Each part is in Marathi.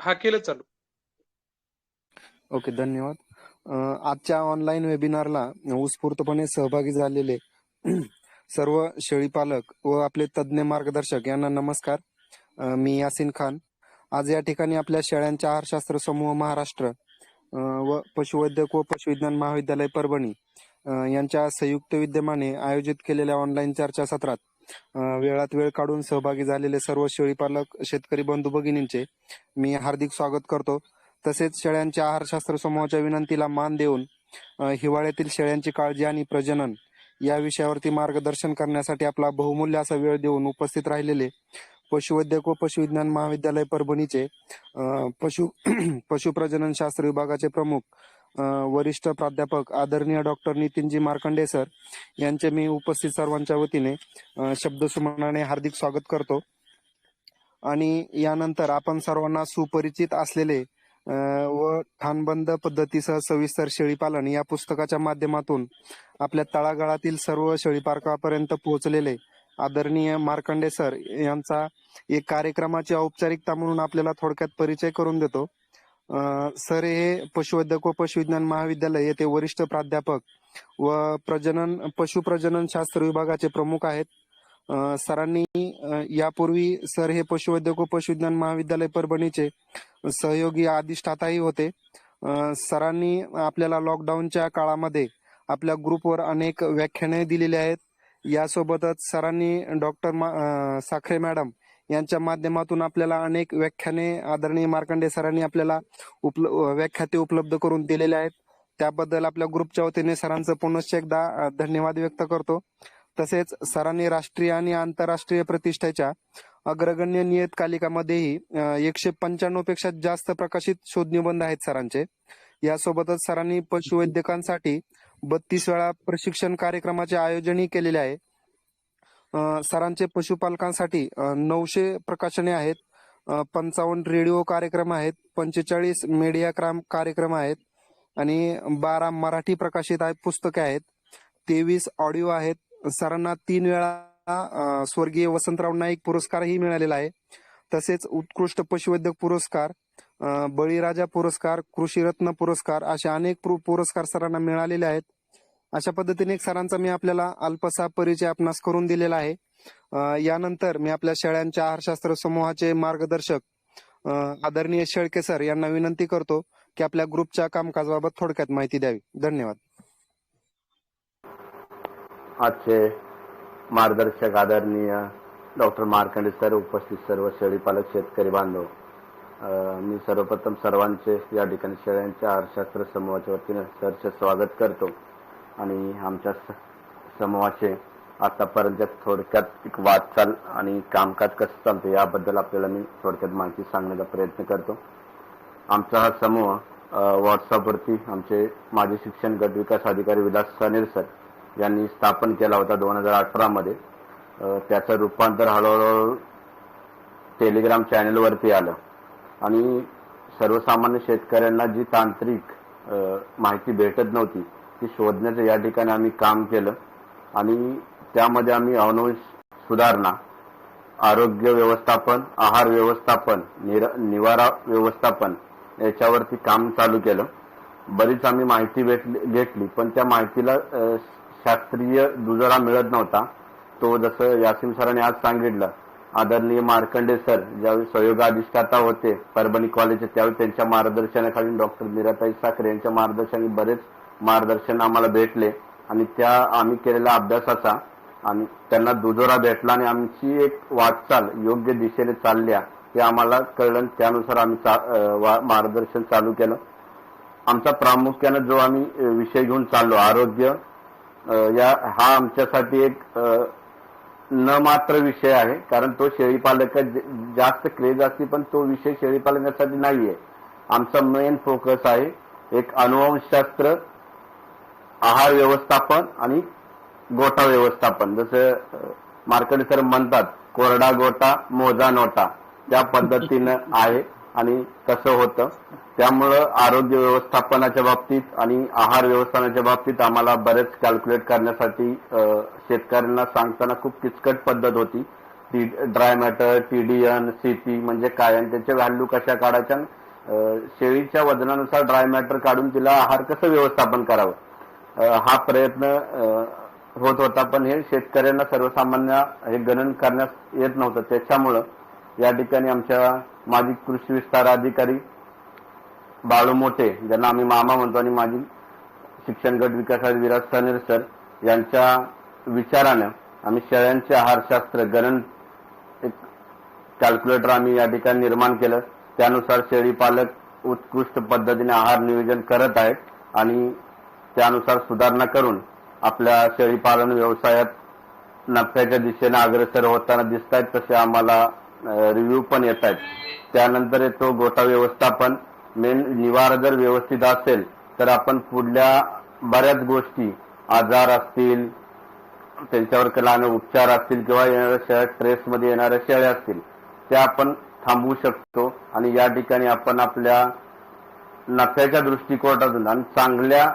हा केलं चालू. ओके, धन्यवाद. आजच्या ऑनलाईन वेबिनारला उत्स्फूर्तपणे सहभागी झालेले सर्व शेळीपालक व आपले तज्ज्ञ मार्गदर्शक यांना नमस्कार. मी यासिन खान. आज या ठिकाणी आपल्या शेळ्यांच्या आहारशास्त्र समूह महाराष्ट्र व पशुवैद्यक व पशुविज्ञान महाविद्यालय परभणी यांच्या संयुक्त विद्यमाने आयोजित केलेल्या ऑनलाईन चर्चासत्रात वेळात वेळ काढून सहभागी झालेले सर्व शेळीपालक शेतकरी बंधू भगिनींचे मी हार्दिक स्वागत करतो. तसेच शेळ्यांच्या आहारशास्त्र समूहाच्या विनंतीला मान देऊन हिवाळ्यातील शेळ्यांची काळजी आणि प्रजनन या विषयावरती मार्गदर्शन करण्यासाठी आपला बहुमूल्य असा वेळ देऊन उपस्थित राहिलेले पशुवैद्यक व पशुविज्ञान महाविद्यालय परभणीचे पशुप्रजनन शास्त्र विभागाचे प्रमुख वरिष्ठ प्राध्यापक आदरणीय डॉक्टर नितीनजी मार्कंडे सर यांचे मी उपस्थित सर्वांच्या वतीने शब्दसुमनाने हार्दिक स्वागत करतो. आणि यानंतर आपण सर्वांना सुपरिचित असलेले व ठाणबंद पद्धतीसह सविस्तर शेळीपालन या पुस्तकाच्या माध्यमातून आपल्या तळागाळातील सर्व शेळीपालकापर्यंत पोहोचलेले आदरणीय मार्कंडे सर यांचा एक कार्यक्रमाची औपचारिकता म्हणून आपल्याला थोडक्यात परिचय करून देतो. सर हे पशुवैद्यक व पशुविज्ञान महाविद्यालय येथे वरिष्ठ प्राध्यापक व पशुप्रजनन शास्त्र विभागाचे प्रमुख आहेत. सरांनी यापूर्वी सर हे पशुवैद्यक व पशुविज्ञान महाविद्यालय परभणीचे सहयोगी अधिष्ठाताही होते. सरांनी आपल्याला लॉकडाऊनच्या काळामध्ये आपल्या ग्रुपवर अनेक व्याख्याने दिलेली आहेत. यासोबतच सरांनी डॉक्टर साखरे मॅडम यांच्या माध्यमातून आपल्याला अनेक व्याख्याने आदरणीय मार्कंडे सरांनी आपल्याला व्याख्याते उपलब्ध करून दिलेले आहेत. त्याबद्दल आपल्या ग्रुपच्या वतीने सरांचं पुनश्च एकदा धन्यवाद व्यक्त करतो. तसेच सरांनी राष्ट्रीय आणि आंतरराष्ट्रीय प्रतिष्ठेच्या अग्रगण्य नियतकालिकामध्येही 195 पेक्षा जास्त प्रकाशित शोधनिबंध आहेत सरांचे. यासोबतच सरांनी पशुवैद्यकांसाठी 32 वेळा प्रशिक्षण कार्यक्रमाचे आयोजनही केलेले आहे. सरांचे पशुपालकांसाठी 900 प्रकाशने आहेत, 55 रेडिओ कार्यक्रम आहेत, 45 मीडिया कार्यक्रम आहेत आणि 12 मराठी प्रकाशित पुस्तके आहेत, 23 ऑडिओ आहेत. सरांना 3 वेळा स्वर्गीय वसंतराव नाईक पुरस्कारही मिळालेला आहे. तसेच उत्कृष्ट पशुवैद्यक पुरस्कार, बळीराजा पुरस्कार, कृषीरत्न पुरस्कार असे अनेक पुरस्कार सरांना मिळालेले आहेत. अशा पद्धतीने सरांचा मी आपल्याला अल्पसा परिचय आपणास करून दिलेला आहे. यानंतर मी आपल्या शेळ्यांच्या आहारशास्त्र समूहाचे मार्गदर्शक आदरणीय शेळके सर यांना विनंती करतो की आपल्या ग्रुपच्या कामकाजाबाबत थोडक्यात माहिती द्यावी. धन्यवाद. आजचे मार्गदर्शक आदरणीय डॉक्टर मार्कंडे सर, उपस्थित सर्व शेळीपालक शेतकरी बांधव, मी सर्वप्रथम सर्वांचे या ठिकाणी शेळ्यांच्या आहारशास्त्र समूहाच्या वतीने सरचे स्वागत करतो. आणि आमच्या समूहाचे आतापर्यंत थोडक्यात एक वाटचाल आणि कामकाज कसं चालतं याबद्दल आपल्याला मी थोडक्यात माहिती सांगण्याचा प्रयत्न करतो. आमचा हा समूह व्हॉट्सअपवरती आमचे माजी शिक्षण गट विकास अधिकारी विलास सनेर सर यांनी स्थापन केला होता 2018 मध्ये. त्याचं रूपांतर हळूहळू टेलिग्राम चॅनलवरती आलं आणि सर्वसामान्य शेतकऱ्यांना जी तांत्रिक माहिती भेटत नव्हती ती शोधण्याचं या ठिकाणी आम्ही काम केलं. आणि त्यामध्ये आम्ही अनुवंश सुधारणा, आरोग्य व्यवस्थापन, आहार व्यवस्थापन, निवारा व्यवस्थापन याच्यावरती काम चालू केलं. बरीच आम्ही माहिती घेतली, पण त्या माहितीला शास्त्रीय दुजोरा मिळत नव्हता. तो जसं यासिन सरांनी आज सांगितलं, आदरणीय मार्कंडे सर ज्यावेळी सहयोग अधिष्ठाता होते परभणी कॉलेजचे, त्यावेळी त्यांच्या मार्गदर्शनाखाली डॉक्टर मीराताई साखरे यांच्या मार्गदर्शनाने बरेच मार्गदर्शन आम्हाला भेटले आणि त्या आम्ही केलेल्या अभ्यासाचा आणि त्यांना दुजोरा भेटला आणि आमची एक वाटचाल योग्य दिशेने चालल्या हे आम्हाला कळलं. त्यानुसार आम्ही मार्गदर्शन चालू केलं. आमचा प्रामुख्याने जो आम्ही विषय घेऊन चाललो आरोग्य, हा आमच्यासाठी एक न मात्र विषय आहे, कारण तो शेळीपालक जास्त क्रेज असते, पण तो विषय शेळीपालनासाठी नाहीये. आमचा मेन फोकस आहे एक अनुवंशशास्त्र, आहार व्यवस्थापन आणि गोठा व्यवस्थापन. जसं मार्कंडे सर म्हणतात, कोरडा गोटा मोजा नोटा, त्या पद्धतीनं आहे आणि कसं होतं. त्यामुळं आरोग्य व्यवस्थापनाच्या बाबतीत आणि आहार व्यवस्थापनाच्या बाबतीत आम्हाला बरेच कॅल्क्युलेट करण्यासाठी शेतकऱ्यांना सांगताना खूप किचकट पद्धत होती. ड्राय मॅटर, TDN, CP म्हणजे काय आणि त्याचे व्हॅल्यू कशा काढायच्या, शेळीच्या वजनानुसार ड्राय मॅटर काढून तिला आहार कसं व्यवस्थापन करावं हा प्रयत्न होत होता. पण हे शेतकऱ्यांना सर्वसामान्य हे गणन करण्यास येत नव्हतं. त्याच्यामुळं या ठिकाणी आमच्या माजी कृषी विस्तार अधिकारी बाळू मोठे, ज्यांना आम्ही मामा म्हणतो, आणि माजी शिक्षण गट विकास विराज सनेर सर यांच्या विचारानं आम्ही शेळ्यांचे आहारशास्त्र गणन एक कॅल्क्युलेटर आम्ही या ठिकाणी निर्माण केलं. त्यानुसार शेळी पालक उत्कृष्ट पद्धतीने आहार नियोजन करत आहेत आणि त्यानुसार सुधारणा करून आपल्या शेळी पालन व्यवसायात नफ्याच्या दिशेने अग्रेसर होताना दिसत आहेत. तसे आम्हाला रिव्ह्यू पण येत आहेत. त्यानंतर येतो गोठा व्यवस्थापन. मेन निवारा जर व्यवस्थित असेल तर आपण पुढल्या बऱ्याच गोष्टी, आजार असतील, त्यांच्यावर केलेले उपचार असतील किंवा येणाऱ्या शेळ्या स्ट्रेसमध्ये येणाऱ्या शेळ्या असतील त्या आपण थांबवू शकतो. आणि या ठिकाणी आपण आपल्या नफ्याच्या दृष्टिकोनातून आणि चांगल्या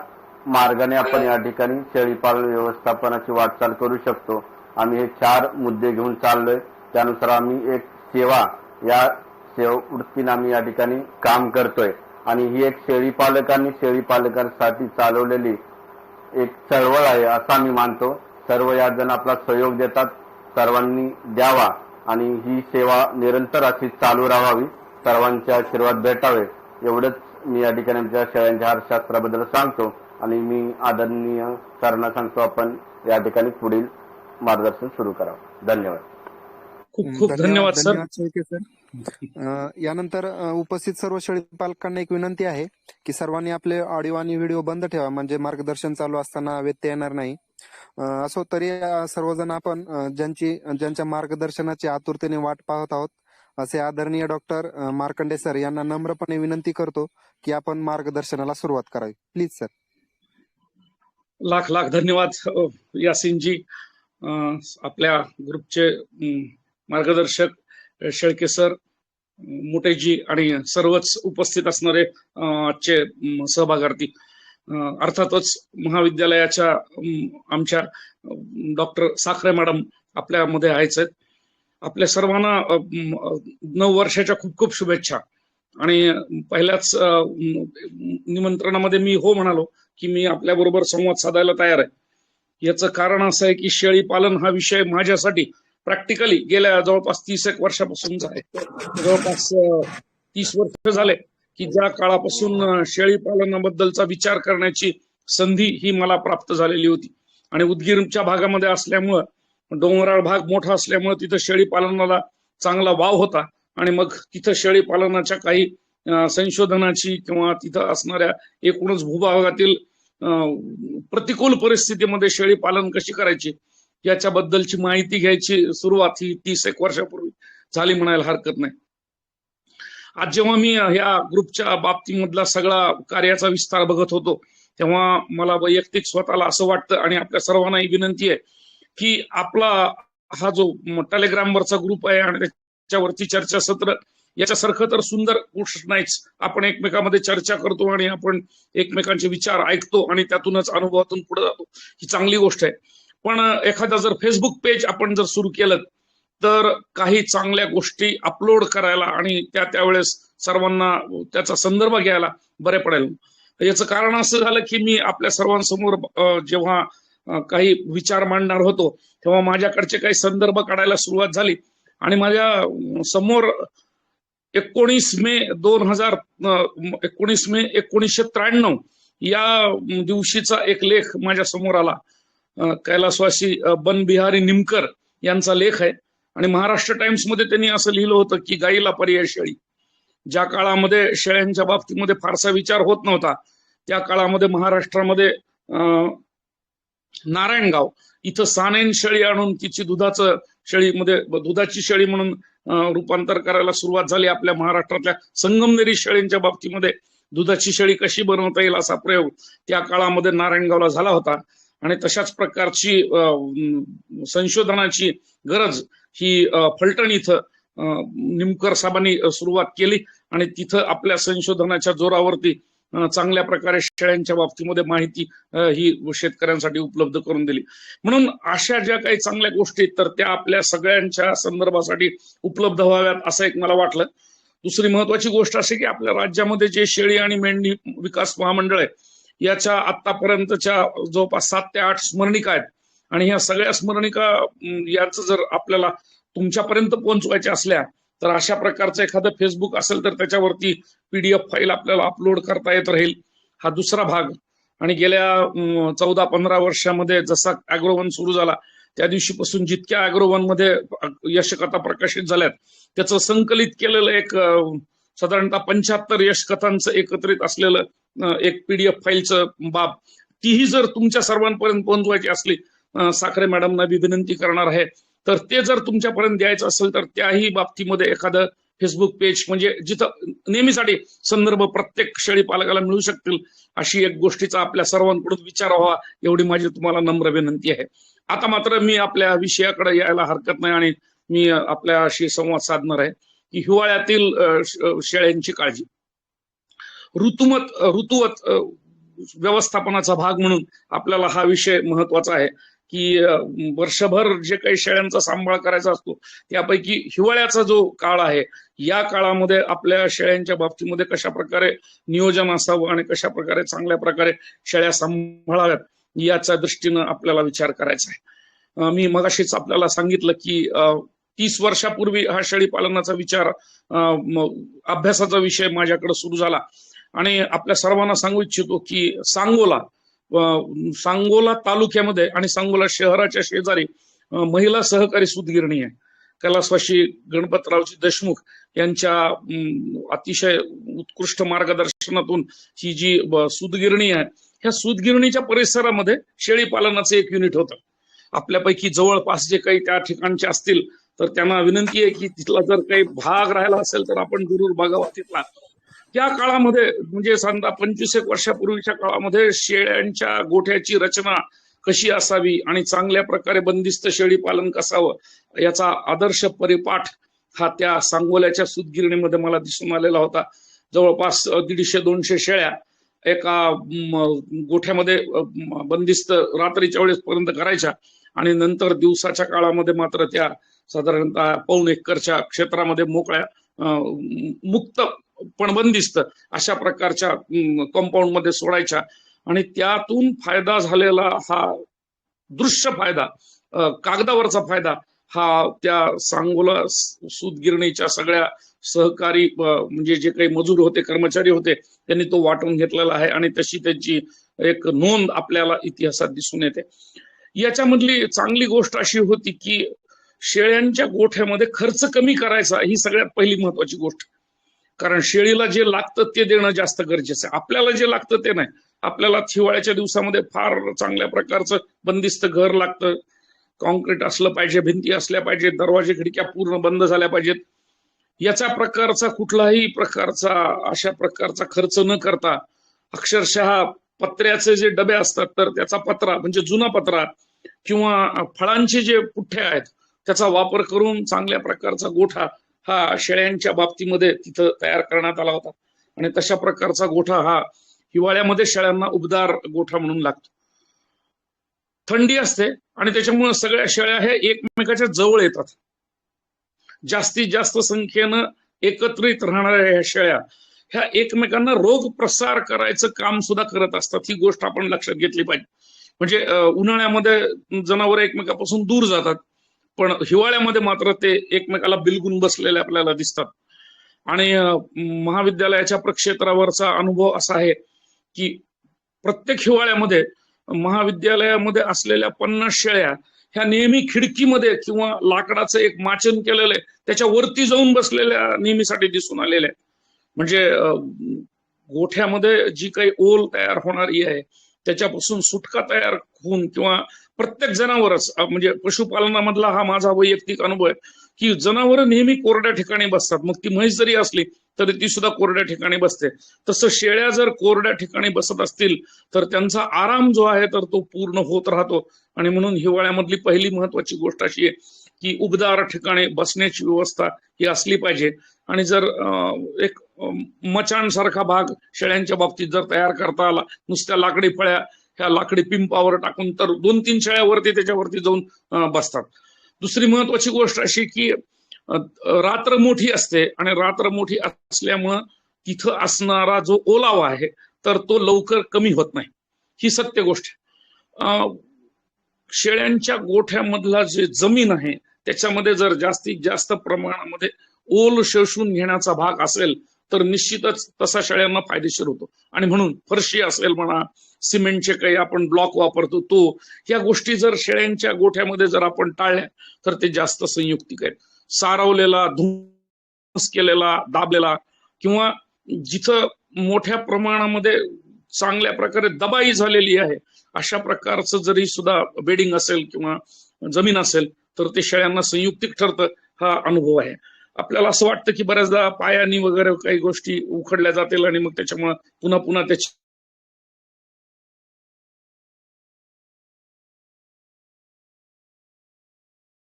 मार्गाने आपण या ठिकाणी शेळीपालन व्यवस्थापनाची वाटचाल करू शकतो. आम्ही हे 4 मुद्दे घेऊन चाललोय. त्यानुसार आम्ही एक सेवा या वृत्तीने आम्ही या ठिकाणी काम करतोय आणि ही एक शेळीपालकांनी शेळीपालकांसाठी चालवलेली एक चळवळ आहे असं आम्ही मानतो. सर्व याजण आपला सहयोग देतात, सर्वांनी द्यावा आणि ही सेवा निरंतर अशी चालू राहावी, सर्वांचे आशीर्वाद भेटावे एवढंच मी या ठिकाणी आमच्या शेळ्यांच्या आहारशास्त्राबद्दल सांगतो. आणि मी आदरणीय सरांना सांगतो आपण या ठिकाणी पुढील मार्गदर्शन सुरू करावं. धन्यवाद. खूप खूप धन्यवाद सर. यानंतर उपस्थित सर्व शेळी पालकांना एक विनंती आहे की सर्वांनी आपले ऑडिओ आणि व्हिडिओ बंद ठेवा, म्हणजे मार्गदर्शन चालू असताना व्यत्यय येणार नाही. असो तरी सर्वजण आपण ज्यांच्या मार्गदर्शनाची आतुरतेने वाट पाहत आहोत असे आदरणीय डॉक्टर मार्कंडे सर यांना नम्रपणे विनंती करतो की आपण मार्गदर्शनाला सुरुवात करावी. Please sir. लाख लाख धन्यवाद यासिनजी. आपल्या ग्रुपचे मार्गदर्शक शेळके सर, मोठेजी आणि सर्वच उपस्थित असणारे आजचे सहभागार्थी. अर्थातच महाविद्यालयाच्या आमच्या डॉक्टर साखरे मॅडम आपल्यामध्ये आहेत. आपल्या सर्वांना नव वर्षाच्या खूप खूप शुभेच्छा. आणि पहिल्याच निमंत्रणामध्ये मी हो म्हणालो की मी आपल्या बरोबर संवाद साधायला तयार आहे. याचं कारण असं आहे की शेळी पालन हा विषय माझ्यासाठी प्रॅक्टिकली गेल्या जवळपास 30 वर्षापासूनचा आहे. जवळपास 30 वर्ष झाले की ज्या काळापासून शेळी पालनाबद्दलचा विचार करण्याची संधी ही मला प्राप्त झालेली होती. आणि उदगीरच्या भागामध्ये असल्यामुळं, डोंगराळ भाग मोठा असल्यामुळे तिथं शेळी पालनाला चांगला वाव होता. आणि मग तिथं शेळी पालनाच्या काही संशोधनाची किंवा तिथं असणाऱ्या एकूणच भूभागातील प्रतिकूल परिस्थितीमध्ये शेळी पालन कशी करायची याच्याबद्दलची माहिती घ्यायची सुरुवात ही 30 वर्षापूर्वी झाली म्हणायला हरकत नाही. आज जेव्हा मी ह्या ग्रुपच्या बाबतीमधला सगळा कार्याचा विस्तार बघत होतो तेव्हा मला वैयक्तिक स्वतःला असं वाटतं आणि आपल्या सर्वांनाही विनंती आहे की आपला हा जो टेलिग्रामवरचा ग्रुप आहे आणि त्याच्यावरती चर्चासत्र याच्यासारखं तर सुंदर गोष्ट नाहीच. आपण एकमेकांमध्ये चर्चा करतो आणि आपण एकमेकांचे विचार ऐकतो आणि त्यातूनच अनुभवातून पुढे जातो, ही चांगली गोष्ट आहे. पण एखादा जर फेसबुक पेज आपण जर सुरू केलं तर काही चांगल्या गोष्टी अपलोड करायला आणि त्यावेळेस सर्वांना त्याचा संदर्भ घ्यायला बरे पडेल. याचं कारण असं झालं की मी आपल्या सर्वांसमोर जेव्हा काही विचार मांडणार होतो तेव्हा माझ्याकडचे काही संदर्भ काढायला सुरुवात झाली आणि माझ्या समोर 19 मे 1993 या दिवशीचा एक लेख माझ्या समोर आला. कैलासवासी बनबिहारी निमकर यांचा लेख आहे आणि महाराष्ट्र टाइम्स मध्ये त्यांनी असं लिहिलं होतं की गाईला पर्याय शेळी. ज्या काळामध्ये शेळ्यांच्या बाबतीमध्ये फारसा विचार होत नव्हता त्या काळामध्ये महाराष्ट्रामध्ये नारायणगाव इथं सानेन शेळी आणून तिची दुधाची शेळी म्हणून रूपांतर करायला सुरुवात झाली. आपल्या महाराष्ट्रातल्या संगमनेरी शेळींच्या बाबतीमध्ये दुधाची शेळी कशी बनवता येईल असा प्रयोग त्या काळामध्ये नारायणगावला झाला होता. आणि तशाच प्रकारची संशोधनाची गरज ही फलटण इथं निमकर साहेबांनी सुरुवात केली आणि तिथं आपल्या संशोधनाच्या जोरावरती चांगल्या प्रकारे शेळ्यांच्या बाबतीमध्ये माहिती ही शेतकऱ्यांसाठी उपलब्ध करून दिली. म्हणून अशा ज्या काही चांगल्या गोष्टी तर त्या आपल्या सगळ्यांच्या संदर्भासाठी उपलब्ध व्हाव्यात असं एक मला वाटलं. दुसरी महत्वाची गोष्ट अशी की आपल्या राज्यामध्ये जे शेळी आणि मेंढी विकास महामंडळ आहे याच्या आतापर्यंतच्या जवळपास 7 ते 8 स्मरणिका आहेत आणि ह्या सगळ्या स्मरणिका याचं जर आपल्याला तुमच्यापर्यंत पोहोचवायच्या असल्या तर अशा प्रकारचं एखादं फेसबुक असेल तर त्याच्यावरती PDF फाईल आपल्याला अपलोड करता येत राहील. हा दुसरा भाग. आणि गेल्या 14-15 वर्षामध्ये जसा अॅग्रोवन सुरू झाला त्या दिवशीपासून जितक्या अॅग्रोवन मध्ये यशकथा प्रकाशित झाल्यात त्याचं संकलित केलेलं एक साधारणतः 75 यशकथांचं एकत्रित असलेलं एक PDF फाईलचं बाब तीही जर तुमच्या सर्वांपर्यंत पोहोचवायची असली साखरे मॅडमना मी विनंती करणार आहे तर ते जर तुमच्यापर्यंत द्यायचं असेल तर त्याही बाबतीमध्ये एखादं फेसबुक पेज म्हणजे जिथं नेहमीसाठी संदर्भ प्रत्येक शेळी पालकाला मिळू शकतील अशी एक गोष्टीचा आपल्या सर्वांकडून विचार व्हावा एवढी माझी तुम्हाला नम्र विनंती आहे. आता मात्र मी आपल्या विषयाकडे यायला हरकत नाही आणि मी आपल्याशी संवाद साधणार आहे की हिवाळ्यातील शेळ्यांची काळजी. ऋतुवत व्यवस्थापनाचा भाग म्हणून आपल्याला हा विषय महत्वाचा आहे की वर्षभर जे काही शेळ्यांचा सांभाळ करायचा असतो त्यापैकी हिवाळ्याचा जो काळ आहे या काळामध्ये आपल्या शेळ्यांच्या बाबतीमध्ये कशा प्रकारे नियोजन असावं आणि कशा प्रकारे चांगल्या प्रकारे शेळ्या सांभाळाव्यात याच्या दृष्टीनं आपल्याला विचार करायचा आहे. मी मगाशीच आपल्याला सांगितलं की 30 वर्षापूर्वी हा शेळी पालनाचा विचार अभ्यासाचा विषय माझ्याकडे सुरू झाला आणि आपल्या सर्वांना सांगू इच्छितो की सांगोला तालुक्यामध्ये आणि सांगोला शहराच्या शेजारी महिला सहकारी सूतगिरणी आहे. कैलासवासी गणपतरावजी देशमुख यांच्या अतिशय उत्कृष्ट मार्गदर्शनातून ही जी सूतगिरणी आहे ह्या सूतगिरणीच्या परिसरामध्ये शेळी पालनाचं एक युनिट होतं. आपल्यापैकी जवळपास जे काही त्या ठिकाणचे असतील तर त्यांना विनंती आहे की तिथला जर काही भाग राहिला असेल तर आपण जरूर बघावा तिथला. त्या काळामध्ये म्हणजे समजा 25 वर्षापूर्वीच्या काळामध्ये शेळ्यांच्या गोठ्याची रचना कशी असावी आणि चांगल्या प्रकारे बंदिस्त शेळी पालन कसावं याचा आदर्श परिपाठ हा त्या सांगोल्याच्या सूतगिरणीमध्ये मला दिसून आलेला होता. जवळपास 150-200 शेळ्या एका गोठ्यामध्ये बंदिस्त रात्रीच्या वेळेस पर्यंत करायच्या आणि नंतर दिवसाच्या काळामध्ये मात्र त्या साधारणतः 1.25 एकरच्या क्षेत्रामध्ये मोकळ्या मुक्त पण बंदिस्त अशा प्रकारच्या कंपाऊंड मध्ये सोडायच्या आणि त्यातून फायदा झालेला हा दृश्य फायदा कागदावरचा फायदा हा त्या सांगोला सूतगिरणीच्या सगळ्या सहकारी म्हणजे जे काही मजूर होते कर्मचारी होते त्यांनी तो वाटून घेतलेला आहे आणि तशी त्यांची एक नोंद आपल्याला इतिहासात दिसून येते. याच्यामधली चांगली गोष्ट अशी होती की शेळ्यांच्या गोठ्यामध्ये खर्च कमी करायचा ही सगळ्यात पहिली महत्वाची गोष्ट. कारण शेळीला जे लागतं ते देणं जास्त गरजेचं आहे. आपल्याला जे लागतं ते नाही. आपल्याला हिवाळ्याच्या दिवसामध्ये फार चांगल्या प्रकारचं बंदिस्त घर लागतं. कॉन्क्रीट असलं पाहिजे, भिंती असल्या पाहिजेत, दरवाजे खिडक्या पूर्ण बंद झाल्या पाहिजेत. याचा प्रकारचा कुठलाही प्रकारचा अशा प्रकारचा खर्च न करता अक्षरशः पत्र्याचे जे डबे असतात तर त्याचा पत्रा म्हणजे जुना पत्रा किंवा फळांचे जे पुठ्ठे आहेत त्याचा वापर करून चांगल्या प्रकारचा गोठा हा शेळ्यांच्या बाबतीमध्ये तिथं तयार करण्यात आला होता आणि तशा प्रकारचा गोठा हा हिवाळ्यामध्ये शेळ्यांना उबदार गोठा म्हणून लागतो. थंडी असते आणि त्याच्यामुळे सगळ्या शेळ्या ह्या एकमेकाच्या जवळ येतात. जास्तीत जास्त संख्येनं एकत्रित राहणाऱ्या ह्या शेळ्या ह्या एकमेकांना रोग प्रसार करायचं काम सुद्धा करत असतात. ही गोष्ट आपण लक्षात घेतली पाहिजे. म्हणजे उन्हाळ्यामध्ये जनावर एकमेकापासून दूर जातात पण हिवाळ्यामध्ये मात्र ते एकमेकाला बिलगून बसलेले आपल्याला दिसतात. आणि महाविद्यालयाच्या प्रक्षेत्रावरचा अनुभव असा आहे की प्रत्येक हिवाळ्यामध्ये महाविद्यालयामध्ये असलेल्या 50 शेळ्या ह्या नेहमी खिडकीमध्ये किंवा लाकडाचं एक माचन केलेलं आहे त्याच्या वरती जाऊन बसलेल्या नेहमीसाठी दिसून आलेल्या आहेत. म्हणजे गोठ्यामध्ये जी काही ओल तयार होणारी आहे त्याच्यापासून सुटका तयार होऊन किंवा प्रत्येक जनावरच म्हणजे पशुपालनामधला हा माझा वैयक्तिक अनुभव आहे की जनावर नेहमी कोरड्या ठिकाणी बसतात. मग ती म्हैस जरी असली तरी ती सुद्धा कोरड्या ठिकाणी बसते. तसं शेळ्या जर कोरड्या ठिकाणी बसत असतील तर त्यांचा आराम जो आहे तर तो पूर्ण होत राहतो. आणि म्हणून हिवाळ्यामधली पहिली महत्वाची गोष्ट अशी आहे की उबदार ठिकाणी बसण्याची व्यवस्था ही असली पाहिजे. आणि जर एक मचाणसारखा भाग शेळ्यांच्या बाबतीत जर तयार करता आला, नुसत्या लाकडी फळ्या ह्या लाकडी पिंपावर टाकून, तर 2-3 शेळ्यावरती त्याच्यावरती जाऊन बसतात. दुसरी महत्वाची गोष्ट अशी की रात्र मोठी असते आणि रात्र मोठी असल्यामुळं तिथं असणारा जो ओलावा आहे तर तो लवकर कमी होत नाही, ही सत्य गोष्ट आहे. शेळ्यांच्या गोठ्यामधला जे जमीन आहे त्याच्यामध्ये जर जास्तीत जास्त प्रमाणामध्ये ओल शोषून घेण्याचा भाग असेल तर निश्चितच तसा शेळ्यांना फायदेशीर होतो. आणि म्हणून फरशी असेल म्हणा, सिमेंटचे काही आपण ब्लॉक वापरतो तो, ह्या गोष्टी जर शेळ्यांच्या गोठ्यामध्ये जर आपण टाळल्या तर ते जास्त संयुक्तिक आहेत. सारवलेला, धुंस केलेला, दाबलेला किंवा जिथं मोठ्या प्रमाणामध्ये चांगल्या प्रकारे दबाई झालेली आहे अशा प्रकारचं जरी सुद्धा बेडिंग असेल किंवा जमीन असेल तर ते शेळ्यांना संयुक्तिक ठरतं, हा अनुभव आहे. आपल्याला असं वाटतं की बऱ्याचदा पायानी वगैरे काही गोष्टी उखडल्या जातील आणि मग त्याच्यामुळे पुन्हा पुन्हा त्याची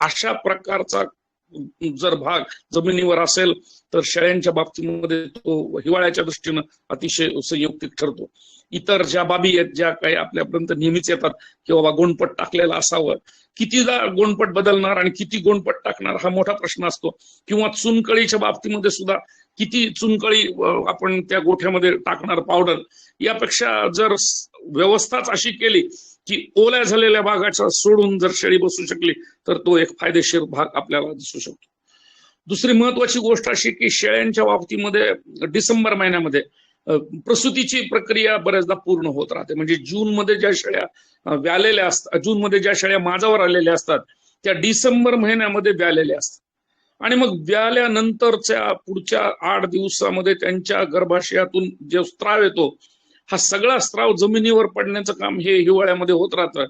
अशा प्रकारचा जर भाग जमिनीवर असेल तर शेळ्यांच्या बाबतीमध्ये तो हिवाळ्याच्या दृष्टीनं अतिशय संयुक्तिक ठरतो. इतर ज्या बाबी आहेत ज्या काही आपल्यापर्यंत नेहमीच येतात की बाबा गोंडपट टाकलेला असावं, कितीदा गोंडपट बदलणार आणि किती गोंडपट टाकणार हा मोठा प्रश्न असतो. किंवा चुनकळीच्या बाबतीमध्ये सुद्धा किती चुनकळी आपण त्या गोठ्यामध्ये टाकणार पावडर, यापेक्षा जर व्यवस्थाच अशी केली की ओल्या झालेल्या भागाच्या सोडून जर शेळी बसू शकली तर तो एक फायदेशीर भाग आपल्याला दिसू शकतो. दुसरी महत्वाची गोष्ट अशी की शेळ्यांच्या बाबतीमध्ये डिसेंबर महिन्यामध्ये प्रसूतीची प्रक्रिया बऱ्याचदा पूर्ण होत राहते. म्हणजे जून मध्ये ज्या शेळ्या व्यालेल्या असतात, जून मध्ये ज्या शेळ्या माझावर आलेल्या असतात त्या डिसेंबर महिन्यामध्ये व्यालेल्या असतात. आणि मग व्याल्यानंतरच्या पुढच्या 8 दिवसामध्ये त्यांच्या गर्भाशयातून जो स्त्राव येतो हा सगळा स्त्राव जमिनीवर पडण्याचं काम हे हिवाळ्यामध्ये होत राहतं.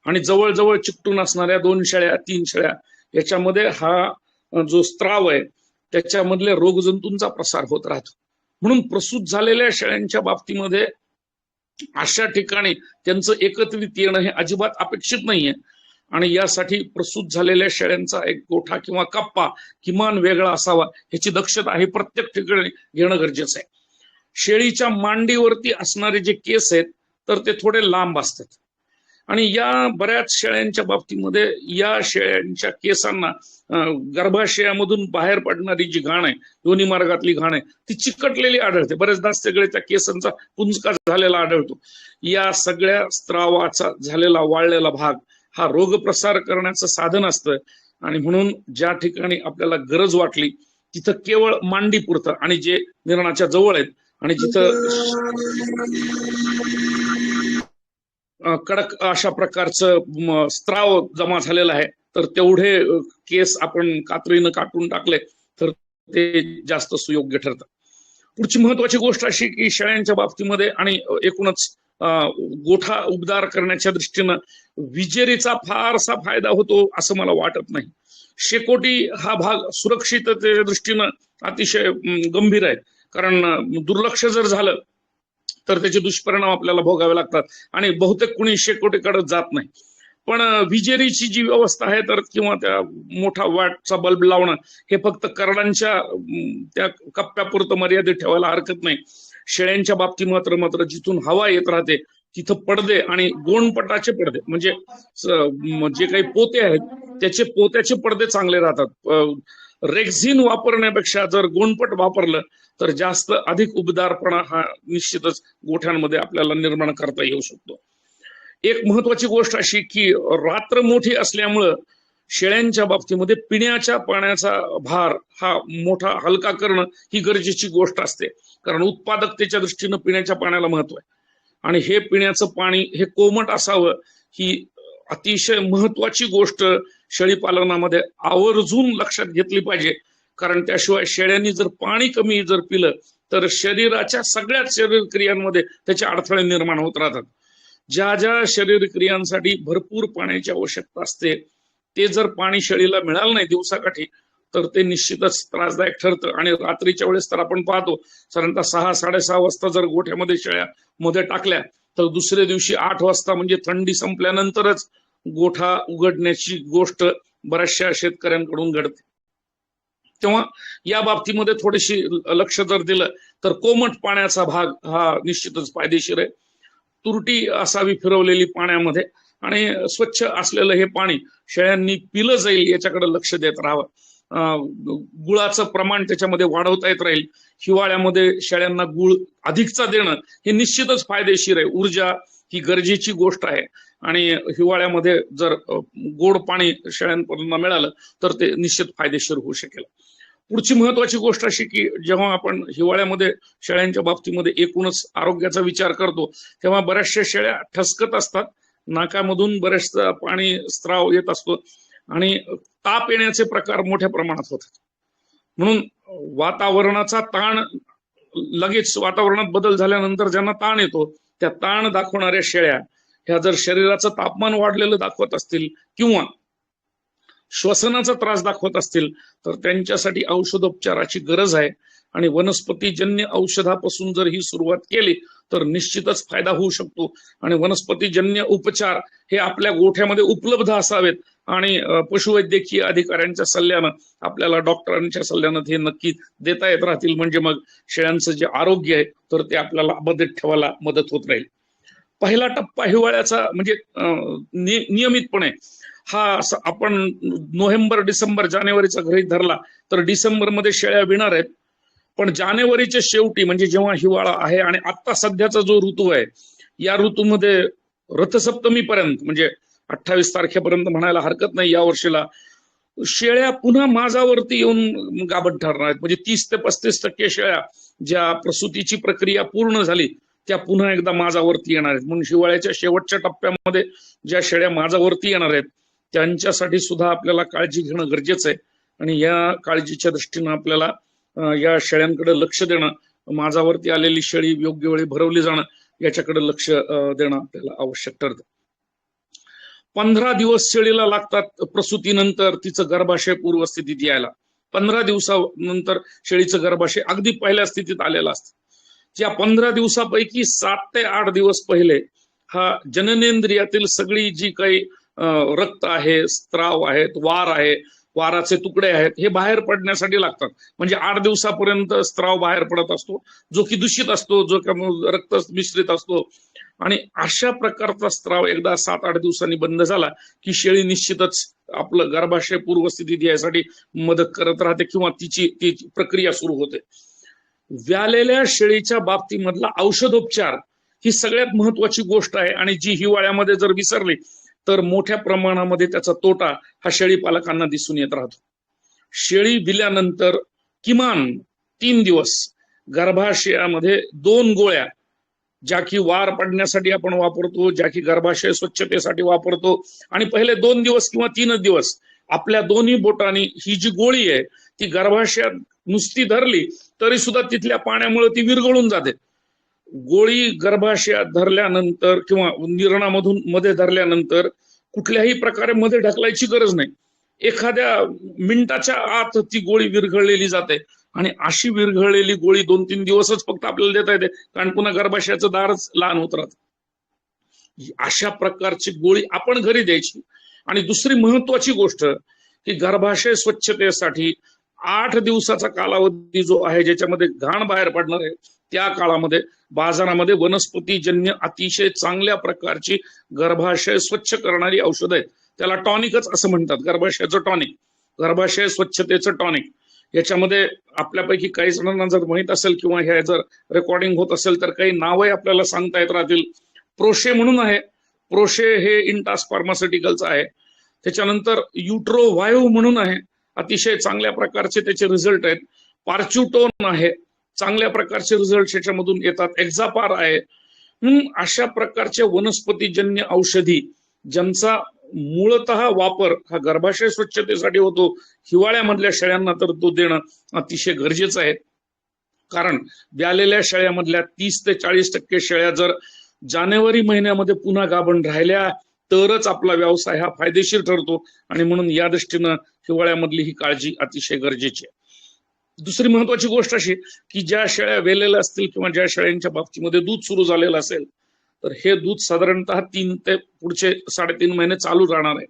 आणि जवळजवळ चिकटून असणाऱ्या 2 शेळ्या 3 शेळ्या याच्यामध्ये हा जो स्त्राव आहे त्याच्यामधले रोगजंतूंचा प्रसार होत राहतो. म्हणून प्रसूत झालेल्या शेळ्यांच्या बाबतीमध्ये अशा ठिकाणी त्यांचं एकत्रित येणं हे अजिबात अपेक्षित नाहीये. आणि यासाठी प्रसूत झालेल्या शेळ्यांचा एक गोठा किंवा कप्पा किमान वेगळा असावा ह्याची दक्षता हे प्रत्येक ठिकाणी घेणं गरजेचं आहे. शेळीच्या मांडीवरती असणारे जे केस आहेत तर ते थोडे लांब असतात. आणि या बऱ्याच शेळ्यांच्या बाबतीमध्ये या शेळ्यांच्या केसांना गर्भाशयामधून बाहेर पडणारी जी घाण आहे, योनी मार्गातली घाण आहे, ती चिकटलेली आढळते. बरेचदा सगळे त्या केसांचा पुंजका झालेला आढळतो. या सगळ्या स्त्रावाचा झालेला वाळलेला भाग हा रोग प्रसार करण्याचं साधन असतं. आणि म्हणून ज्या ठिकाणी आपल्याला गरज वाटली तिथं केवळ मांडी पुरतं आणि जे निर्णाच्या जवळ आहेत आणि जिथं कडक अशा प्रकारचं स्त्राव जमा झालेला आहे तर तेवढे केस आपण कात्रीनं काटून टाकले तर ते जास्त सुयोग्य ठरतं. पुढची महत्वाची गोष्ट अशी की शेळ्यांच्या बाबतीमध्ये आणि एकूणच गोठा उबदार करण्याच्या दृष्टीनं विजेरीचा फारसा फायदा होतो असं मला वाटत नाही. शेकोटी हा भाग सुरक्षिततेच्या दृष्टीनं अतिशय गंभीर आहे. कारण दुर्लक्ष जर झालं तर त्याचे दुष्परिणाम आपल्याला भोगावे लागतात आणि बहुतेक कुणी शेकोटीकडे जात नाही. पण विजेरीची जी व्यवस्था आहे तर किंवा त्या मोठा वॅटचा बल्ब लावणं हे फक्त करडांच्या त्या कप्प्यापुरतं मर्यादित ठेवायला हरकत नाही. शेळ्यांच्या बाबतीत मात्र जिथून हवा येत राहते तिथं पडदे आणि गोंडपटाचे पडदे म्हणजे जे काही पोते आहेत त्याचे पोत्याचे पडदे चांगले राहतात. रेक्झिन वापरण्यापेक्षा जर गोंडपट वापरलं तर जास्त अधिक उबदारपणा हा निश्चितच गोठ्यांमध्ये आपल्याला निर्माण करता येऊ शकतो. एक महत्वाची गोष्ट अशी की रात्र मोठी असल्यामुळं शेळ्यांच्या बाबतीमध्ये पिण्याच्या पाण्याचा भार हा मोठा हलका करणं ही गरजेची गोष्ट असते. कारण उत्पादकतेच्या दृष्टीनं पिण्याच्या पाण्याला महत्व आहे आणि हे पिण्याचं पाणी हे कोमट असावं ही अतिशय महत्वाची गोष्ट शेळी पालनामध्ये आवर्जून लक्षात घेतली पाहिजे. कारण त्याशिवाय शेळ्यांनी जर पाणी कमी जर पिलं तर शरीराच्या सगळ्याच शरीर क्रियांमध्ये त्याचे अडथळे निर्माण होत राहतात. ज्या ज्या शरीर क्रियांसाठी भरपूर पाण्याची आवश्यकता असते ते जर पाणी शेळीला मिळालं नाही दिवसाकाठी तर ते निश्चितच त्रासदायक ठरतं. आणि रात्रीच्या वेळेस तर आपण पाहतो साधारणतः 6-6:30 वाजता जर गोठ्यामध्ये शेळ्या मध्ये टाकल्या तर दुसऱ्या दिवशी 8 वाजता म्हणजे थंडी संपल्यानंतरच गोठा उघडण्याची गोष्ट बऱ्याचशा शेतकऱ्यांकडून घडते. तेव्हा या बाबतीमध्ये थोडीशी लक्ष जर दिलं तर कोमट पाण्याचा भाग हा निश्चितच फायदेशीर आहे. तुरटी असावी फिरवलेली पाण्यामध्ये आणि स्वच्छ असलेलं हे पाणी शेळ्यांनी पिलं जाईल याच्याकडे लक्ष देत राहावं. गुळाचं प्रमाण त्याच्यामध्ये वाढवता येत राहील. हिवाळ्यामध्ये शेळ्यांना गुळ अधिकचा देणं हे निश्चितच फायदेशीर आहे. ऊर्जा ही गरजेची गोष्ट आहे आणि हिवाळ्यामध्ये जर गोड पाणी शेळ्यांपर्यंत मिळालं तर ते निश्चित फायदेशीर होऊ शकेल. पुढची महत्वाची गोष्ट अशी की जेव्हा आपण हिवाळ्यामध्ये शेळ्यांच्या बाबतीमध्ये एकूणच आरोग्याचा विचार करतो तेव्हा बऱ्याचशा शेळ्या ठसकत असतात, नाकामधून बरेचदा पाणी स्त्राव येत असतो आणि ताप येण्याचे प्रकार मोठ्या प्रमाणात होतात. म्हणून वातावरणाचा ताण, लगेच वातावरणात बदल झाल्यानंतर ज्यांना ताण येतो त्या ताण दाखवणाऱ्या शेळ्या ह्या जर शरीराचं तापमान वाढलेलं दाखवत असतील किंवा श्वसनाचा त्रास दाखवत असतील तर त्यांच्यासाठी औषधोपचाराची गरज आहे आणि वनस्पतीजन्य औषधापासून जर ही सुरुवात केली तर निश्चितच फायदा होऊ शकतो. आणि वनस्पतीजन्य उपचार हे आपल्या गोठ्यामध्ये उपलब्ध असावेत आणि पशुवैद्यकीय अधिकाऱ्यांच्या सल्ल्यानं, आपल्याला डॉक्टरांच्या सल्ल्यानं हे नक्की देता येत राहतील. म्हणजे मग शेळ्यांचं जे आरोग्य आहे तर ते आपल्याला अबाधित ठेवायला मदत होत राहील. पहिला टप्पा हिवाळ्याचा म्हणजे नियमितपणे हा आपण नोव्हेंबर, डिसेंबर, जानेवारीचा गृहीत धरला तर डिसेंबरमध्ये शेळ्या विणार आहेत. पण जानेवारीच्या शेवटी म्हणजे जेव्हा हिवाळा आहे आणि आता सध्याचा जो ऋतू आहे या ऋतूमध्ये रथसप्तमीपर्यंत म्हणजे 28 तारखेपर्यंत म्हणायला हरकत नाही या वर्षीला शेळ्या पुन्हा माझावरती येऊन गाभण ठरणार आहेत. म्हणजे 30 ते 35% शेळ्या ज्या प्रसूतीची प्रक्रिया पूर्ण झाली त्या पुन्हा एकदा माझावरती येणार आहेत. म्हणून हिवाळ्याच्या शेवटच्या टप्प्यामध्ये ज्या शेळ्या माझावरती येणार आहेत त्यांच्यासाठी सुद्धा आपल्याला काळजी घेणं गरजेचं आहे आणि या काळजीच्या दृष्टीनं आपल्याला या शेळ्यांकडे लक्ष देणं, माझावरती आलेली शेळी योग्य वेळी भरवली जाणं याच्याकडे लक्ष देणं आपल्याला आवश्यक ठरतं. 15 दिवस शेळीला लागतात प्रसूतीनंतर तिचं गर्भाशय पूर्वस्थितीत यायला. 15 दिवसानंतर शेळीचं गर्भाशय अगदी पहिल्या स्थितीत आलेलं असतं. या 15 दिवसापैकी 7 ते 8 दिवस पहिले हा जननेंद्रियातील सगळी जी काही रक्त आहे, स्त्राव आहेत, वार आहे, वाराचे तुकडे आहेत हे बाहेर पडण्यासाठी लागतात. म्हणजे 8 दिवसापर्यंत स्त्राव बाहेर पडत असतो जो की दूषित असतो, जो की रक्त मिश्रित असतो आणि अशा प्रकारचा स्त्राव एकदा 7-8 दिवसांनी बंद झाला की शेळी निश्चितच आपलं गर्भाशय पूर्वस्थितीत यायसाठी मदत करत राहते किंवा ती प्रक्रिया सुरू होते. व्यालेल्या शेळीच्या बाबतीमधला औषधोपचार ही सगळ्यात महत्वाची गोष्ट आहे आणि जी हिवाळ्यामध्ये जर विसरली तर मोठ्या प्रमाणामध्ये त्याचा तोटा हा शेळी पालकांना दिसून येत राहतो. शेळी दिल्यानंतर किमान 3 दिवस गर्भाशयामध्ये 2 गोळ्या ज्या की वार पडण्यासाठी आपण वापरतो, ज्या की गर्भाशय स्वच्छतेसाठी वापरतो आणि पहिले 2 दिवस किंवा 3 दिवस आपल्या दोन्ही बोटांनी ही जी गोळी आहे ती गर्भाशयात नुसती धरली तरी सुद्धा तिथल्या पाण्यामुळे ती विरघळून जाते. गोळी गर्भाशयात धरल्यानंतर किंवा निरणामधून मध्ये धरल्यानंतर कुठल्याही प्रकारे मध्ये ढकलायची गरज नाही. एखाद्या मिनिटाच्या आत ती गोळी विरघळलेली जाते आणि अशी विरघळलेली गोळी 2-3 दिवसच फक्त आपल्याला देता येते कारण पुन्हा गर्भाशयाचं दारच लहान होत राहतं. अशा प्रकारची गोळी आपण घरी द्यायची. आणि दुसरी महत्वाची गोष्ट की गर्भाशय स्वच्छतेसाठी 8 दिवसाचा कालावधी जो आहे ज्याच्यामध्ये घाण बाहेर पडणार आहे त्या काळामध्ये बाजारामध्ये वनस्पतीजन्य अतिशय चांगल्या प्रकारची गर्भाशय स्वच्छ करणारी औषधं आहेत. त्याला टॉनिकच असं म्हणतात, गर्भाशयाचं टॉनिक, गर्भाशय स्वच्छतेचं टॉनिक. याच्यामध्ये आपल्यापैकी काही जणांना जर माहित असेल किंवा हे जर रेकॉर्डिंग होत असेल तर काही नावही आपल्याला सांगता येत राहतील. प्रोशे म्हणून आहे, प्रोशे हे इंटास फार्मास्युटिकलचं आहे. त्याच्यानंतर युट्रो व्हायू म्हणून आहे, अतिशय चांगल्या प्रकारचे त्याचे रिझल्ट आहेत. पार्च्युटोन आहे, चांगल्या प्रकारचे रिझल्ट त्याच्यामधून येतात. एक्झापार आहे. अशा प्रकारच्या वनस्पतीजन्य औषधी ज्यांचा मूळतः वापर हा गर्भाशय स्वच्छतेसाठी होतो, हिवाळ्यामधल्या शेळ्यांना तर तो देणं अतिशय गरजेचं आहे. कारण व्यालेल्या शेळ्यामधल्या 30 ते 40% शेळ्या जर जानेवारी महिन्यामध्ये पुन्हा गाभण राहिल्या तरच आपला व्यवसाय हा फायदेशीर ठरतो आणि म्हणून या दृष्टीनं हिवाळ्यामधली ही काळजी अतिशय गरजेची आहे. दुसरी महत्वाची गोष्ट अशी की ज्या शेळ्या वेलेल्या असतील किंवा ज्या शेळ्यांच्या बाबतीमध्ये दूध सुरू झालेलं असेल तर हे दूध साधारणतः 3 ते पुढचे 3.5 महिने चालू राहणार आहे.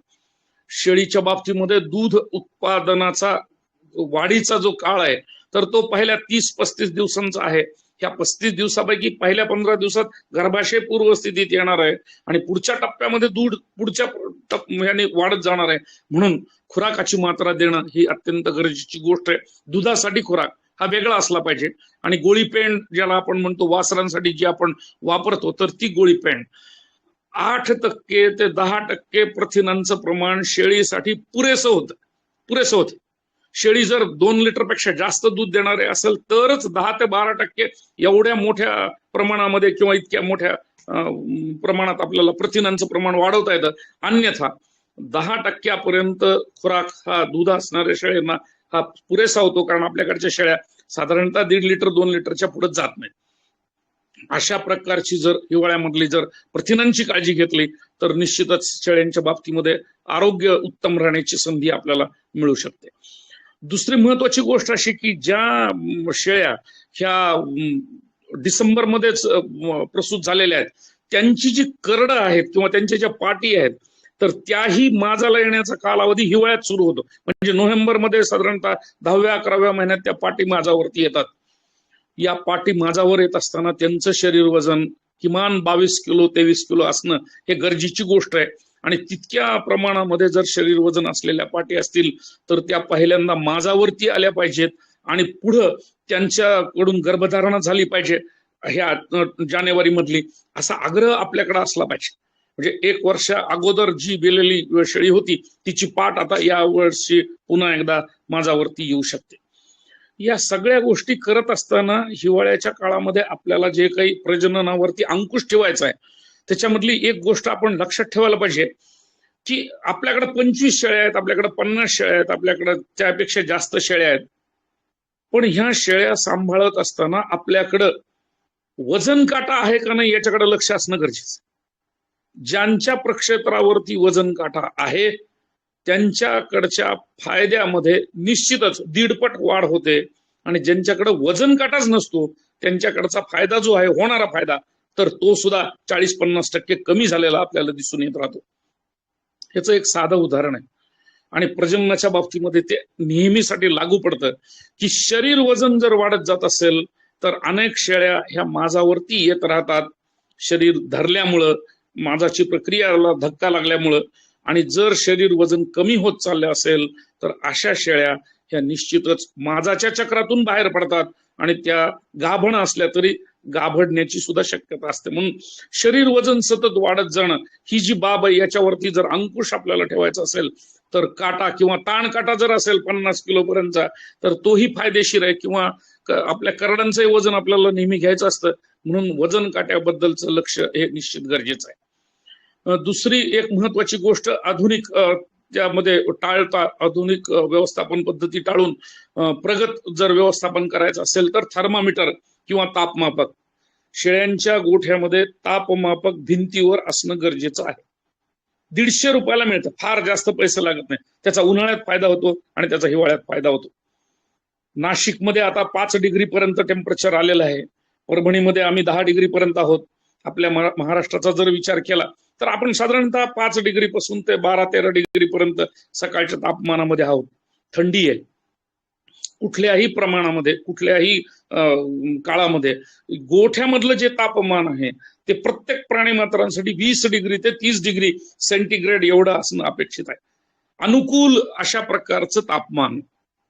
शेळीच्या बाबतीमध्ये दूध उत्पादनाचा वाढीचा जो काळ आहे तर तो पहिल्या 30-35 दिवसांचा आहे. ह्या 35 दिवसापैकी पहिल्या 15 दिवसात गर्भाशय पूर्व स्थितीत येणार आहे आणि पुढच्या टप्प्यामध्ये दूध पुढच्या याने वाढत जाणार आहे. म्हणून खुराकाची मात्रा देणं ही अत्यंत गरजेची गोष्ट आहे. दुधासाठी खुराक हा वेगळा असला पाहिजे आणि गोळी पेंड ज्याला आपण म्हणतो वासरांसाठी जी आपण वापरतो तर ती गोळी पेंड 8% ते 10% प्रथिनांचं प्रमाण शेळीसाठी पुरेसं होतं. शेळी जर 2 लिटरपेक्षा जास्त दूध देणारे असेल तरच 10 ते 12% एवढ्या मोठ्या प्रमाणामध्ये किंवा इतक्या मोठ्या प्रमाणात आपल्याला प्रथिनांचं प्रमाण वाढवता येतं. अन्यथा 10% खुराक हा दूध असणाऱ्या शेळ्यांना हा पुरेसा होतो, कारण आपल्याकडच्या शेळ्या साधारणतः 1.5 लिटर 2 लिटरच्या पुढे जात नाही. अशा प्रकारची जर हिवाळ्यामधली जर प्रथिनांची काळजी घेतली तर निश्चितच शेळ्यांच्या बाबतीमध्ये आरोग्य उत्तम राहण्याची संधी आपल्याला मिळू शकते. दुसरी महत्वाची गोष्ट अशी की ज्या शेळ्या ह्या डिसेंबरमध्येच प्रसूत झालेल्या आहेत त्यांची जी करडं आहेत किंवा त्यांच्या ज्या पाटी आहेत तर त्याही माजाला येण्याचा कालावधी हिवाळ्यात सुरू होतो. म्हणजे नोव्हेंबरमध्ये साधारणतः 10व्या-11व्या महिन्यात त्या पाटी माजावरती येतात. या पाटी माजावर येत असताना त्यांचं शरीर वजन किमान 22 किलो 23 किलो असणं हे गरजेची गोष्ट आहे. आणि तितक्या प्रमाणामध्ये जर शरीर वजन असलेल्या पाटी असतील तर त्या पहिल्यांदा माजावरती आल्या पाहिजेत आणि पुढं त्यांच्याकडून गर्भधारणा झाली पाहिजे ह्या जानेवारी मधली, असा आग्रह आपल्याकडे असला पाहिजे. म्हणजे 1 वर्ष अगोदर जी गेलेली शेळी होती तिची पाट आता या वर्षी पुन्हा एकदा माजावरती येऊ शकते. या सगळ्या गोष्टी करत असताना हिवाळ्याच्या काळामध्ये आपल्याला जे काही प्रजननावरती अंकुश ठेवायचा आहे त्याच्यामधली एक गोष्ट आपण लक्षात ठेवायला पाहिजे की आपल्याकडे 25 शेळ्या आहेत, आपल्याकडे 50 शेळ्या आहेत, आपल्याकडे त्यापेक्षा जास्त शेळ्या आहेत, पण ह्या शेळ्या सांभाळत असताना आपल्याकडं वजन काटा आहे का नाही याच्याकडे लक्ष असणं गरजेचं. ज्यांच्या प्रक्षेत्रावरती वजन काटा आहे त्यांच्याकडच्या फायद्यामध्ये निश्चितच 1.5 पट वाढ होते आणि ज्यांच्याकडे वजन काटाच नसतो त्यांच्याकडचा फायदा जो आहे होणारा फायदा तर तो सुद्धा 40-50% कमी झालेला आपल्याला दिसून येत राहतो. ह्याचं एक साधं उदाहरण आहे आणि प्रजननाच्या बाबतीमध्ये ते नेहमीसाठी लागू पडतं की शरीर वजन जर वाढत जात असेल तर अनेक शेळ्या ह्या माजावरती येत राहतात शरीर धरल्यामुळं, माजाची प्रक्रियाला धक्का लागल्यामुळं. आणि जर शरीर वजन कमी होत चालले असेल तर अशा शेळ्या ह्या निश्चितच माजाच्या चक्रातून बाहेर पडतात आणि त्या गाभण असल्या तरी गाभडण्याची सुद्धा शक्यता असते. म्हणून शरीर वजन सतत वाढत जाणं ही जी बाब आहे याच्यावरती जर अंकुश आपल्याला ठेवायचा असेल तर काटा किंवा ताण काटा जर असेल 50 किलो पर्यंतचा तर तोही फायदेशीर आहे. किंवा आपल्या करडांचंही वजन आपल्याला नेहमी घ्यायचं असतं म्हणून वजन काट्याबद्दलचं लक्ष हे निश्चित गरजेचं आहे. दुसरी एक महत्वाची गोष्ट आधुनिक त्यामध्ये टाळता आधुनिक व्यवस्थापन पद्धती टाळून प्रगत जर व्यवस्थापन करायचं असेल तर थर्मामीटर किंवा तापमापक शेळ्यांच्या गोठ्यामध्ये तापमापक भिंतीवर असणं गरजेचं आहे. 150 रुपयाला मिळतं, फार जास्त पैसे लागत नाही. त्याचा उन्हाळ्यात फायदा होतो आणि त्याचा हिवाळ्यात फायदा होतो. नाशिकमध्ये आता 5 डिग्री पर्यंत टेम्परेचर आलेलं आहे. परभणीमध्ये आम्ही 10 डिग्री पर्यंत आहोत. आपल्या महाराष्ट्राचा जर विचार केला तर आपण साधारणतः 5 डिग्री पासून ते 12-13 डिग्री पर्यंत सकाळच्या तापमानामध्ये आहोत. थंडी आहे. कुठल्याही प्रमाणामध्ये कुठल्याही काळामध्ये गोठ्यामधलं जे तापमान आहे ते प्रत्येक प्राणी मात्रांसाठी 20 डिग्री ते 30 डिग्री सेंटीग्रेड एवढं असणं अपेक्षित आहे. अनुकूल अशा प्रकारचं तापमान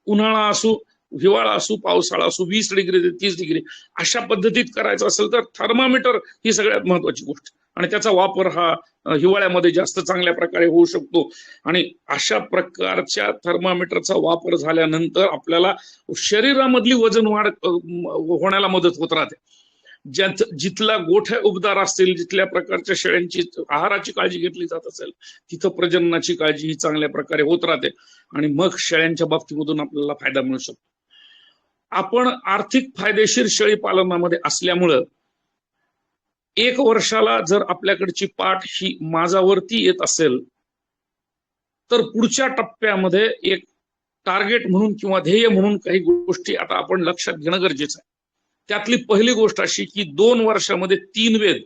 उन्हाळा असो हिवाळा असो पावसाळा असो 20 डिग्री ते 30 डिग्री अशा पद्धतीत करायचं असेल तर थर्मामीटर ही सगळ्यात महत्वाची गोष्ट आणि त्याचा वापर हा हिवाळ्यामध्ये जास्त चांगल्या प्रकारे होऊ शकतो. आणि अशा प्रकारच्या थर्मामीटरचा वापर झाल्यानंतर आपल्याला शरीरामधली वजन वाढ होण्याला मदत होत राहते. जिथला गोठ्या उबदार असतील, जिथल्या प्रकारच्या शेळ्यांची आहाराची काळजी घेतली जात असेल तिथं प्रजननाची काळजी ही चांगल्या प्रकारे होत राहते आणि मग शेळ्यांच्या बाबतीमधून आपल्याला फायदा मिळू शकतो. आपण आर्थिक फायदेशीर शेळी पालनामध्ये असल्यामुळं 1 वर्षाला जर आपल्याकडची पाठ ही माजावरती येत असेल तर पुढच्या टप्प्यामध्ये एक टार्गेट म्हणून किंवा ध्येय म्हणून काही गोष्टी आता आपण लक्षात घेणं गरजेचं आहे. त्यातली पहिली गोष्ट अशी की 2 वर्षामध्ये 3 वेद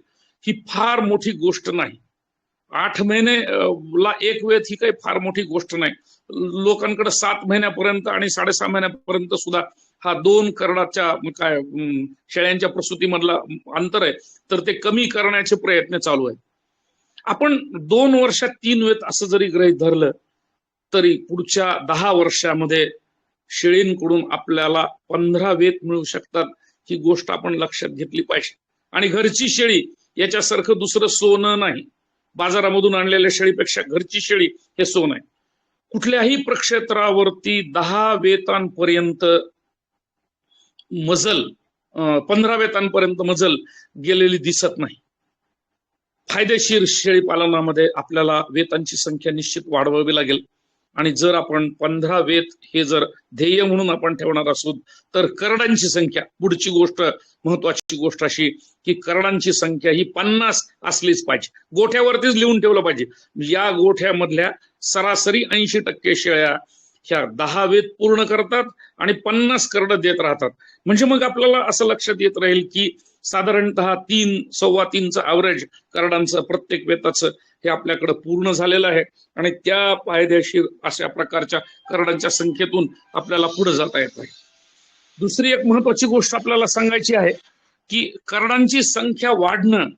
ही फार मोठी गोष्ट नाही. 8 महिने ला एक वेळ ही काही फार मोठी गोष्ट नाही. लोकांकडे 7 महिन्यापर्यंत आणि 6.5 महिन्यापर्यंत सुद्धा हा 2 करडाच्या शेळ्यांच्या प्रसूतीमधला अंतर आहे, तर ते कमी करण्याचे प्रयत्न चालू आहेत. आपण 2 वर्षात 3 वेत असं जरी गृहीत धरलं तरी पुढच्या 10 वर्षामध्ये शेळींकडून आपल्याला 15 वेत मिळू शकतात. ही गोष्ट आपण लक्षात घेतली पाहिजे. आणि घरची शेळी याच्यासारखं दुसरं सोनं नाही. बाजारामधून आणलेल्या शेळीपेक्षा घरची शेळी हे सोनं आहे. कुठल्याही प्रक्षेत्रावरती 10 वेतांपर्यंत मजल 15 वेतांपर्यंत मजल गेलेली दिसत नाही. फायदेशीर शेळी पालनामध्ये आपल्याला वेतांची संख्या निश्चित वाढवावी लागेल. आणि जर आपण 15 वेत हे जर ध्येय म्हणून आपण ठेवणार असू तर करडांची संख्या, पुढची गोष्ट महत्वाची गोष्ट अशी की करडांची संख्या ही 50 असलीच पाहिजे. गोठ्यावरतीच लिहून ठेवलं पाहिजे. या गोठ्यामधल्या सरासरी 80% शेळ्या ह्या 10 वेत पूर्ण करतात आणि 50 करड देत राहतात. म्हणजे मग आपल्याला असं लक्षात येत राहील की साधारणतः 3-3.25चं ॲव्हरेज करडांचं प्रत्येक वेताचं हे आपल्याकडे पूर्ण झालेलं आहे. आणि त्या फायदेशीर अशा प्रकारच्या करडांच्या संख्येतून आपल्याला पुढे जाता येत आहे. दुसरी एक महत्वाची गोष्ट आपल्याला सांगायची आहे की करडांची संख्या वाढणं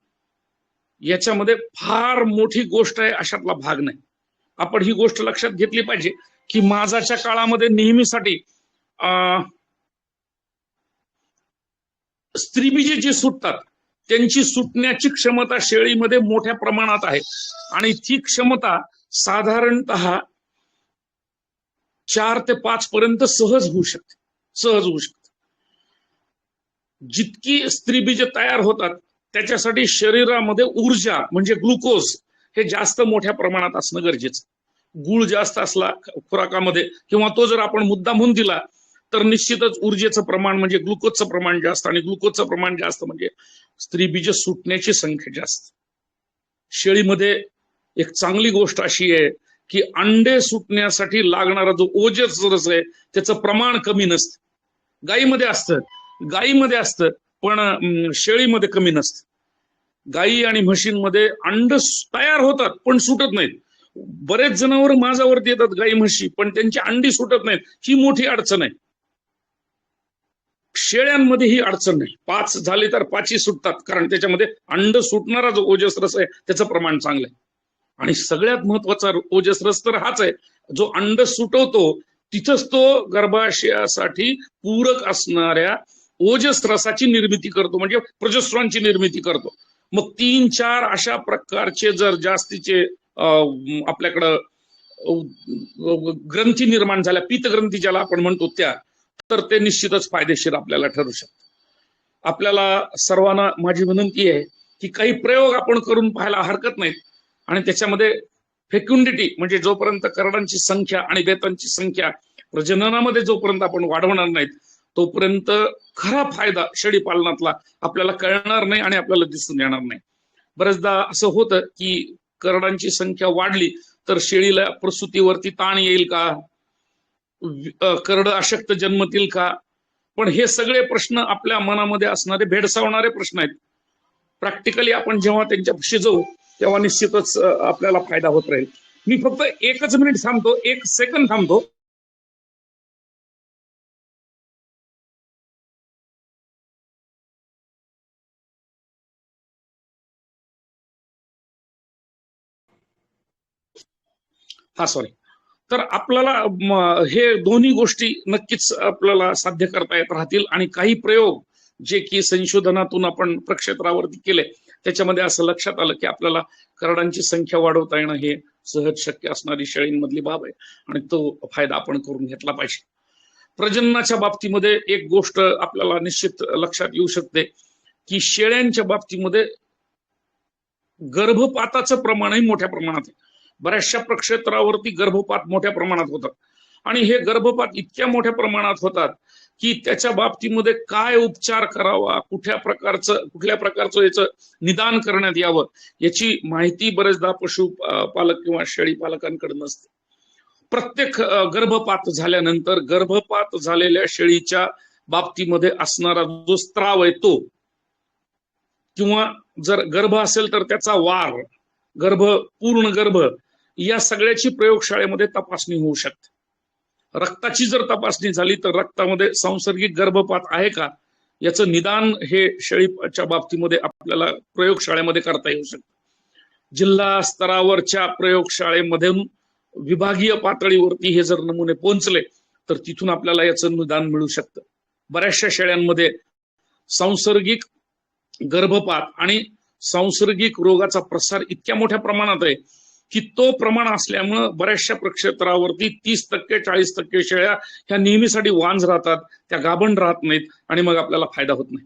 याच्यामध्ये फार मोठी गोष्ट आहे अशातला भाग नाही. आपण ही गोष्ट लक्षात घेतली पाहिजे की माझाच्या काळामध्ये नेहमीसाठी स्त्रीबीजे जे सुटतात त्यांची सुटण्याची क्षमता शेळीमध्ये मोठ्या प्रमाणात आहे. आणि ती क्षमता साधारणतः 4 ते 5 पर्यंत सहज होऊ शकते. जितकी स्त्रीबीजे तयार होतात त्याच्यासाठी शरीरामध्ये ऊर्जा म्हणजे ग्लुकोज हे जास्त मोठ्या प्रमाणात असणं गरजेचं. गुळ जास्त असला खुराकामध्ये किंवा तो जर आपण मुद्दामून दिला तर निश्चितच ऊर्जेचं प्रमाण म्हणजे ग्लुकोजचं प्रमाण जास्त, आणि ग्लुकोजचं प्रमाण जास्त म्हणजे स्त्रीबीज सुटण्याची संख्या जास्त. शेळीमध्ये एक चांगली गोष्ट अशी आहे की अंडे सुटण्यासाठी लागणारा जो ओजस रस आहे त्याचं प्रमाण कमी नसतं. गायीमध्ये असतं पण शेळीमध्ये कमी नसतं. गायी आणि म्हशींमध्ये अंड तयार होतात पण सुटत नाहीत. बरेच जनावर माझ्यावरती येतात गायी म्हशी, पण त्यांची अंडी सुटत नाहीत. ही मोठी अडचण आहे. शेळ्यांमध्ये ही अडचण नाही. 5 झाली तर 5ही सुटतात, कारण त्याच्यामध्ये अंड सुटणारा जो ओजस रस आहे त्याचं प्रमाण चांगलं आहे. आणि सगळ्यात महत्वाचा ओजस रस तर हाच आहे जो अंड सुटवतो. तिथंच तो गर्भाशयासाठी पूरक असणाऱ्या ओजस रसाची निर्मिती करतो, म्हणजे प्रोजेस्टेरॉनची निर्मिती करतो. मग 3-4 अशा प्रकारचे जर जास्तीचे आपल्याकडं ग्रंथी निर्माण झाल्या, पीतग्रंथी ज्याला आपण म्हणतो त्या, तर ते निश्चितच फायदेशीर आपल्याला ठरू शकतात. आपल्याला सर्वांना माझी विनंती आहे की काही प्रयोग आपण करून पाहायला हरकत नाहीत. आणि त्याच्यामध्ये फेक्युंडिटी म्हणजे जोपर्यंत करडांची संख्या आणि बेतांची संख्या प्रजननामध्ये जोपर्यंत आपण वाढवणार नाहीत तोपर्यंत खरा फायदा शेळी पालनातला आपल्याला कळणार नाही आणि आपल्याला दिसून येणार नाही. बरेचदा असं होतं की करडांची संख्या वाढली तर शेळीला प्रसूतीवरती ताण येईल का, करड अशक्त जन्मतील का. पण हे सगळे प्रश्न आपल्या मनामध्ये असणारे भेडसावणारे प्रश्न आहेत. प्रॅक्टिकली आपण जेव्हा त्यांच्यापाशी जाऊ तेव्हा निश्चितच आपल्याला फायदा होत राहील. मी फक्त 1 मिनिट थांबतो, 1 सेकंद थांबतो. हा सॉरी. तर आपल्याला हे दोन्ही गोष्टी नक्कीच आपल्याला साध्य करता येत राहतील. आणि काही प्रयोग जे की संशोधनातून आपण प्रक्षेत्रावरती केले त्याच्यामध्ये असं लक्षात आलं की आपल्याला करडांची संख्या वाढवता येणं हे सहज शक्य असणारी शेळींमधली बाब आहे आणि तो फायदा आपण करून घेतला पाहिजे. प्रजननाच्या बाबतीमध्ये एक गोष्ट आपल्याला निश्चित लक्षात येऊ शकते की शेळ्यांच्या बाबतीमध्ये गर्भपाताचं प्रमाणही मोठ्या प्रमाणात आहे. बऱ्याचशा प्रक्षेत्रावरती गर्भपात मोठ्या प्रमाणात होतात आणि हे गर्भपात इतक्या मोठ्या प्रमाणात होतात की त्याच्या बाबतीमध्ये काय उपचार करावा, कुठल्या प्रकारचं याचं निदान करण्यात यावं याची माहिती बरेचदा पशुपालक किंवा शेळी पालकांकडे नसते. प्रत्येक गर्भपात झाल्यानंतर गर्भपात झालेल्या शेळीच्या बाबतीमध्ये असणारा जो स्त्राव आहे तो, किंवा जर गर्भ असेल तर त्याचा वार, पूर्ण गर्भ या सगळ्याची प्रयोगशाळेमध्ये तपासणी होऊ शकते. रक्ताची जर तपासणी झाली तर रक्तामध्ये सांसर्गिक गर्भपात आहे का याचं निदान हे शेळीच्या बाबतीमध्ये आपल्याला प्रयोगशाळेमध्ये करता येऊ शकतं. जिल्हा स्तरावरच्या प्रयोगशाळेमधून विभागीय पातळीवरती हे जर नमुने पोहोचले तर तिथून आपल्याला याचं निदान मिळू शकतं. बऱ्याचशा शेळ्यांमध्ये सांसर्गिक गर्भपात आणि सांसर्गिक रोगाचा प्रसार इतक्या मोठ्या प्रमाणात आहे की तो प्रमाण असल्यामुळे बऱ्याचशा प्रक्षेत्रावरती 30% 40% शेळ्या ह्या नेहमीसाठी वांज राहतात, त्या गाभण राहत नाहीत आणि मग आपल्याला फायदा होत नाही.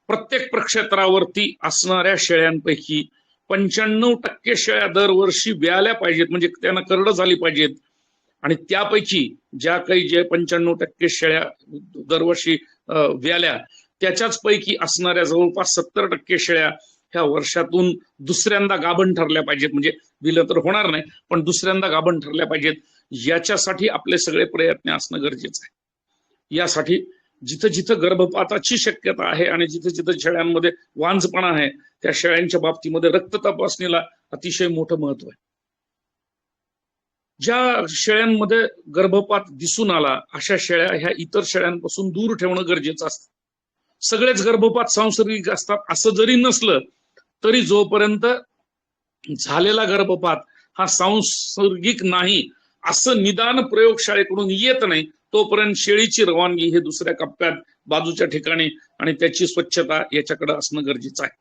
प्रत्येक प्रक्षेत्रावरती असणाऱ्या शेळ्यांपैकी 95% शेळ्या दरवर्षी व्याल्या पाहिजेत, म्हणजे त्यांना करडं झाली पाहिजेत. आणि त्यापैकी ज्या काही जे 95% शेळ्या दरवर्षी व्याल्या त्याच्याच पैकी असणाऱ्या जवळपास 70% शेळ्या ह्या वर्षातून दुसऱ्यांदा गाभण ठरल्या पाहिजेत. म्हणजे विलं तर होणार नाही, पण दुसऱ्यांदा गाभण ठरल्या पाहिजेत. याच्यासाठी आपले सगळे प्रयत्न असणं गरजेचं आहे. यासाठी जिथं जिथं गर्भपाताची शक्यता आहे आणि जिथं जिथं शेळ्यांमध्ये वांझपणा आहे त्या शेळ्यांच्या बाबतीमध्ये रक्त तपासणीला अतिशय मोठं महत्व आहे. ज्या शेळ्यांमध्ये गर्भपात दिसून आला अशा शेळ्या ह्या इतर शेळ्यांपासून दूर ठेवणं गरजेचं असतं. सगळेच गर्भपात सांसर्गिक असतात असं जरी नसलं तरी जोपर्यंत झालेला गर्भपात हा सांसर्गिक नाही असं निदान प्रयोगशाळेकडून येत नाही तोपर्यंत शेळीची रवानगी हे दुसऱ्या कप्प्यात बाजूच्या ठिकाणी आणि त्याची स्वच्छता याच्याकडे असणं गरजेचं आहे.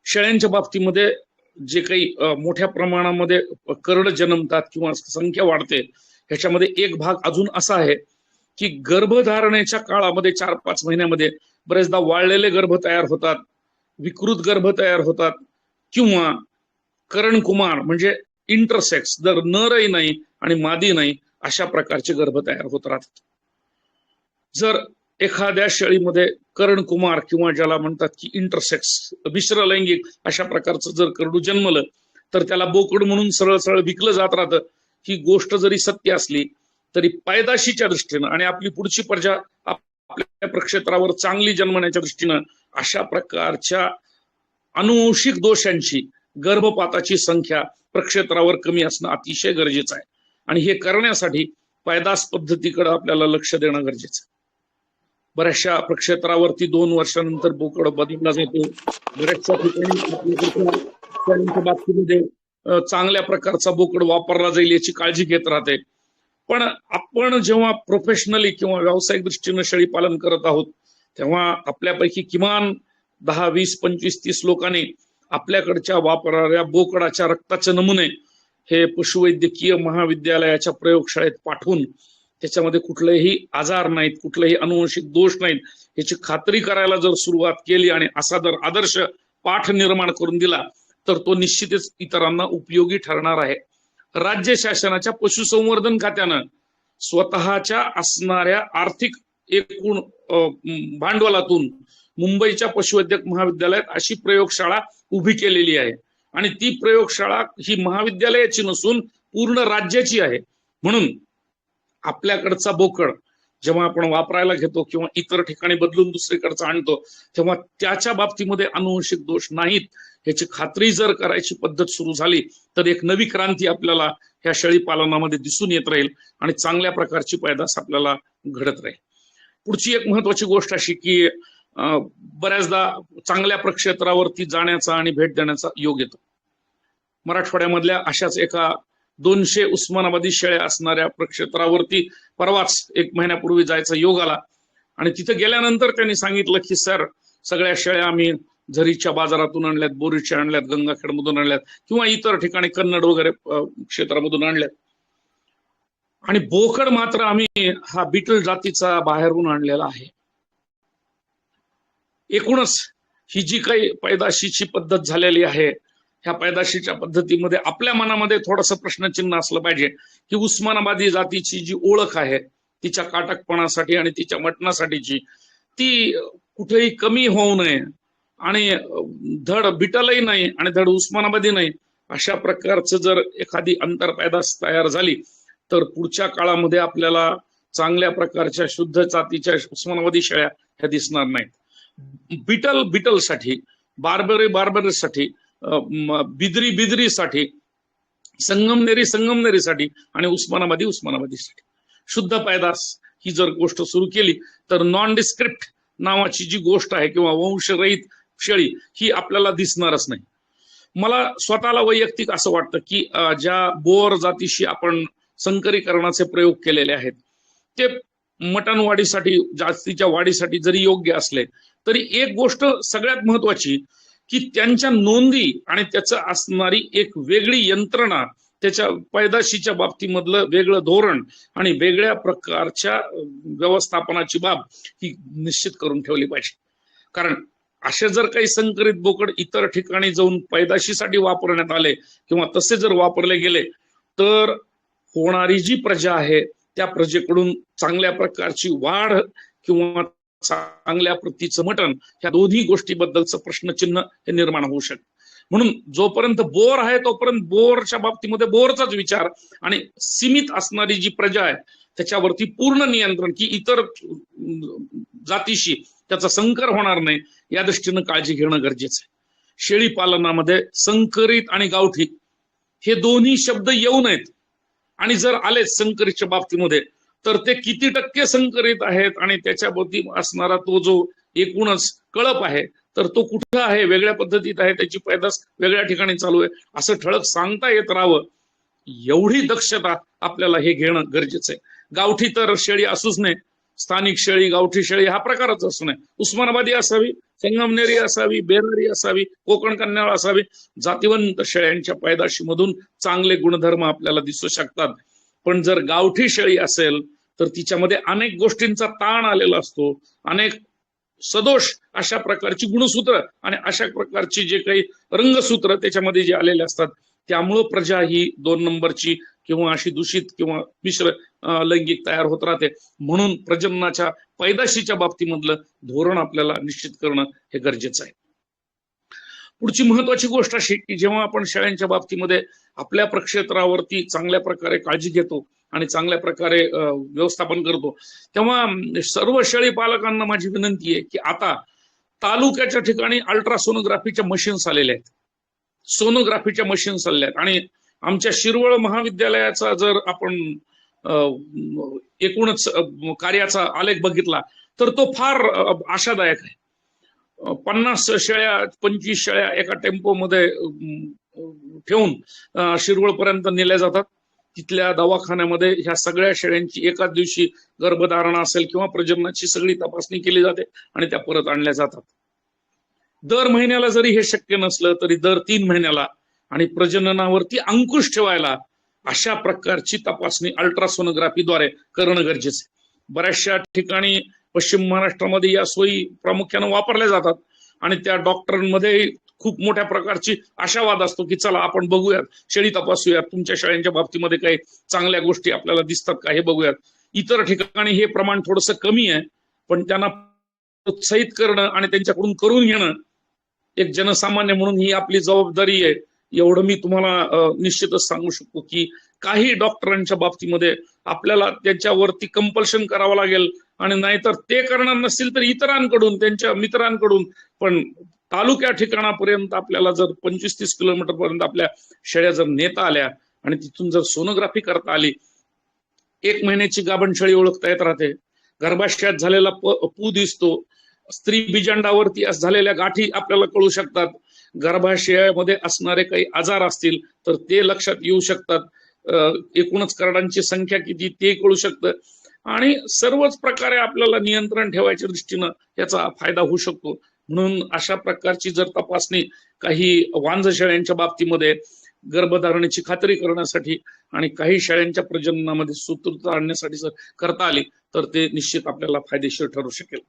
शेळ्यांच्या बाबतीमध्ये जे काही मोठ्या प्रमाणामध्ये करड जन्मतात किंवा संख्या वाढते ह्याच्यामध्ये एक भाग अजून असा आहे की गर्भधारणेच्या काळामध्ये 4-5 महिन्यामध्ये बरेचदा वाळलेले गर्भ तयार होतात, विकृत गर्भ तयार होतात किंवा करणकुमार म्हणजे इंटरसेक्स, जर नरही नाही आणि मादी नाही अशा प्रकारचे गर्भ तयार होत राहतात. जर एखाद्या शेळीमध्ये करणकुमार किंवा ज्याला म्हणतात की इंटरसेक्स मिश्र लैंगिक अशा प्रकारचं जर करडू जन्मलं तर त्याला बोकड म्हणून सरळ सरळ विकलं जात राहतं. ही गोष्ट जरी सत्य असली तरी पैदाशीच्या दृष्टीनं आणि आपली पुढची प्रजा आपल्या प्रक्षेत्रावर चांगली जन्मण्याच्या दृष्टीनं अशा प्रकारच्या अनुवंशिक दोषांची गर्भपाताची संख्या प्रक्षेत्रावर कमी असणं अतिशय गरजेचं आहे. आणि हे करण्यासाठी पैदास पद्धतीकडे आपल्याला लक्ष देणं गरजेचं आहे. बऱ्याचशा प्रक्षेत्रावरती 2 वर्षानंतर बोकड बदलला जातो. बऱ्याचशा ठिकाणी बाबतीमध्ये चांगल्या प्रकारचा बोकड वापरला जाईल याची काळजी घेत राहते. पण आपण जेव्हा प्रोफेशनली किंवा व्यावसायिक दृष्टीनं शेळी पालन करत आहोत तेव्हा आपल्यापैकी किमान 10, 20, 25, 30 लोकांनी आपल्याकडच्या वापरणाऱ्या बोकडाच्या रक्ताचे नमुने हे पशुवैद्यकीय महाविद्यालयाच्या प्रयोगशाळेत पाठवून त्याच्यामध्ये कुठलेही आजार नाहीत, कुठलेही अनुवंशिक दोष नाहीत याची खात्री करायला जर सुरुवात केली आणि असा जर आदर्श पाठ निर्माण करून दिला तर तो निश्चितच इतरांना उपयोगी ठरणार आहे. राज्य शासनाच्या पशुसंवर्धन खात्यानं स्वतःच्या असणाऱ्या आर्थिक एकूण भांडवलातून मुंबईच्या पशुवैद्यक महाविद्यालयात अशी प्रयोगशाळा उभी केलेली आहे आणि ती प्रयोगशाळा ही महाविद्यालयाची नसून पूर्ण राज्याची आहे. म्हणून आपल्याकडचा बोकड जेव्हा आपण वापरायला घेतो किंवा इतर ठिकाणी बदलून दुसरीकडचा आणतो तेव्हा त्याच्या बाबतीमध्ये अनुवंशिक दोष नाहीत याची खात्री जर करायची पद्धत सुरू झाली तर एक नवी क्रांती आपल्याला ह्या शेळी पालनामध्ये दिसून येत राहील आणि चांगल्या प्रकारची पैदास आपल्याला घडत राहील. पुढची एक महत्वाची गोष्ट अशी की बऱ्याचदा चांगल्या प्रक्षेत्रावरती जाण्याचा आणि भेट देण्याचा योग येतो. मराठवाड्यामधल्या अशाच एका 200 उस्मानाबादी शेळ्या असणाऱ्या प्रक्षेत्रावरती परवाच 1 महिन्यापूर्वी जायचा योग आला आणि तिथे गेल्यानंतर त्यांनी सांगितलं की सर सगळ्या शेळ्या आम्ही झरीच्या बाजारातून आणल्यात, बोरीच्या आणल्यात, गंगाखेडमधून आणल्यात किंवा इतर ठिकाणी कन्नड वगैरे क्षेत्रामधून आणल्यात आणि बोकड मात्र आम्ही हा बिटल जातीचा बाहेरून आणलेला आहे. एकूणच ही जी काही पैदाशीची पद्धत झालेली आहे ह्या पैदाशीच्या पद्धतीमध्ये आपल्या मनामध्ये थोडंसं प्रश्नचिन्ह असलं पाहिजे की उस्मानाबादी जातीची जी ओळख आहे तिच्या काटकपणासाठी आणि तिच्या मटणासाठीची ती कुठेही कमी होऊ नये आणि धड बिटलही नाही आणि धड उस्मानाबादी नाही अशा प्रकारचं जर एखादी आंतर पैदास तयार झाली तर पुढच्या काळामध्ये आपल्याला चांगल्या प्रकारच्या शुद्ध जातीच्या उस्मानाबादी शेळ्या ह्या दिसणार नाहीत. बिटलसाठी बार्बरीसाठी बिदरीसाठी, संगमनेरीसाठी आणि उस्मानाबादीसाठी शुद्ध पैदास ही जर गोष्ट सुरू केली तर नॉन डिस्क्रिप्ट नावाची जी गोष्ट आहे किंवा वंशरहित शेळी ही आपल्याला दिसणारच नाही. मला स्वतःला वैयक्तिक असं वाटतं की ज्या बोअर जातीशी आपण संकरीकरणाचे प्रयोग केलेले आहेत ते मटण वाढीसाठी, जास्तीच्या वाढीसाठी जरी योग्य असले तरी एक गोष्ट सगळ्यात महत्वाची की त्यांच्या नोंदी आणि त्याचं असणारी एक वेगळी यंत्रणा, त्याच्या पैदाशीच्या बाबतीमधलं वेगळं धोरण आणि वेगळ्या प्रकारच्या व्यवस्थापनाची बाब ही निश्चित करून ठेवली पाहिजे. कारण असे जर काही संकरित बोकड इतर ठिकाणी जाऊन पैदाशीसाठी वापरण्यात आले किंवा तसे जर वापरले गेले तर होणारी जी प्रजा आहे त्या प्रजेकडून चांगल्या प्रकारची वाढ किंवा चांगल्या प्रतीचं मटण ह्या दोन्ही गोष्टीबद्दलचं प्रश्नचिन्ह हे निर्माण होऊ शकतं. म्हणून जोपर्यंत बोर आहे तोपर्यंत बोरच्या बाबतीमध्ये बोरचाच विचार आणि सीमित असणारी जी प्रजा आहे त्याच्यावरती पूर्ण नियंत्रण की इतर जातीशी त्याचा संकर होणार नाही या दृष्टीनं काळजी घेणं गरजेचं आहे. शेळी पालनामध्ये संकरित आणि गावठी हे दोन्ही शब्द येऊ नयेत आणि जर आले संकरितच्या बाबतीमध्ये तर ते किती टक्के संकरित आहेत आणि त्याच्याभोवती असणारा तो जो एकूणच कळप आहे तर तो कुठं आहे, वेगळ्या पद्धतीत आहे, त्याची पैदास वेगळ्या ठिकाणी चालू आहे असं ठळक सांगता येत राहावं एवढी दक्षता आपल्याला हे घेणं गरजेचं आहे. गावठी तर शेळी असूच नये, स्थानिक शेळी, गावठी शेळी हा प्रकारच असू नये, उस्मानाबादी असावी, संगमनेरी असावी, बेरारी असावी, कोकण कन्याळ असावी. जातीवंत शेळ्यांच्या पैदाशीमधून चांगले गुणधर्म आपल्याला दिसू शकतात. पण जर गावठी शेळी असेल तर तिच्यामध्ये अनेक गोष्टींचा ताण आलेला असतो, अनेक सदोष अशा प्रकारची गुणसूत्र आणि अशा प्रकारची जे काही रंगसूत्र त्याच्यामध्ये जे आलेले असतात त्यामुळं प्रजा ही 2 नंबरची किंवा अशी दूषित किंवा मिश्र लैंगिक तयार होत राहते. म्हणून प्रजननाच्या पैदाशीच्या बाबतीमधलं धोरण आपल्याला निश्चित करणं हे गरजेचं आहे. पुढची महत्वाची गोष्ट अशी की जेव्हा आपण शेळ्यांच्या बाबतीमध्ये आपल्या प्रक्षेत्रावरती चांगल्या प्रकारे काळजी घेतो आणि चांगल्या प्रकारे व्यवस्थापन करतो तेव्हा सर्व शेळी पालकांना माझी विनंती आहे की आता तालुक्याच्या ठिकाणी अल्ट्रासोनोग्राफीच्या मशीन्स आलेल्या आहेत, सोनोग्राफीच्या मशीन्स आलेल्या आहेत आणि आमच्या शिरवळ महाविद्यालयाचा जर आपण एकूणच कार्याचा आलेख बघितला तर तो फार आशादायक आहे. 50 शेळ्या 25 शेळ्या एका टेम्पोमध्ये ठेवून शिरवळपर्यंत नेल्या जातात. तिथल्या दवाखान्यामध्ये ह्या सगळ्या शेळ्यांची एकाच दिवशी गर्भधारणा असेल किंवा प्रजननाची सगळी तपासणी केली जाते आणि त्या परत आणल्या जातात. दर महिन्याला जरी हे शक्य नसलं तरी दर 3 महिन्याला आणि प्रजननावरती अंकुश ठेवायला अशा प्रकारची तपासणी अल्ट्रासोनोग्राफीद्वारे करणं गरजेचं आहे. बऱ्याचशा ठिकाणी पश्चिम महाराष्ट्रामध्ये या सोयी प्रामुख्याने वापरल्या जातात आणि त्या डॉक्टरांमध्ये खूप मोठ्या प्रकारची आशावाद असतो की चला आपण बघूयात, शेळी तपासूयात, तुमच्या शेळ्यांच्या बाबतीमध्ये काही चांगल्या गोष्टी आपल्याला दिसतात का हे बघूयात. इतर ठिकाणी हे प्रमाण थोडंसं कमी आहे पण त्यांना प्रोत्साहित करणं आणि त्यांच्याकडून करून घेणं एक जनसामान्य म्हणून ही आपली जबाबदारी आहे. एवढं मी तुम्हाला निश्चितच सांगू शकतो की काही डॉक्टरांच्या बाबतीमध्ये आपल्याला त्याच्यावरती कंपल्शन करावं लागेल आणि नाहीतर ते करणार नसतील तर इतरांकडून, त्यांच्या मित्रांकडून. पण तालुक्या ठिकाणापर्यंत आपल्याला जर 25-30 किलोमीटर पर्यंत आपल्या शेळ्या जर नेता आल्या आणि तिथून जर सोनोग्राफी करता आली, 1 महिन्याची गाभण शेळी ओळखता येत राहते, गर्भाशयात झालेला पू दिसतो, स्त्री बीजांडावरती झालेल्या गाठी आपल्याला कळू शकतात, गर्भाशयामध्ये असणारे काही आजार असतील तर ते लक्षात येऊ शकतात, एकूणच करडांची संख्या किती ते कळू शकतं आणि सर्वच प्रकारे आपल्याला नियंत्रण ठेवायच्या दृष्टीनं याचा फायदा होऊ शकतो. म्हणून अशा प्रकारची जर तपासणी काही वांझ शेळ्यांच्या बाबतीमध्ये गर्भधारणेची खात्री करण्यासाठी आणि काही शेळ्यांच्या प्रजननामध्ये सुसूत्रता आणण्यासाठी जर करता आली तर ते निश्चित आपल्याला फायदेशीर ठरू शकेल.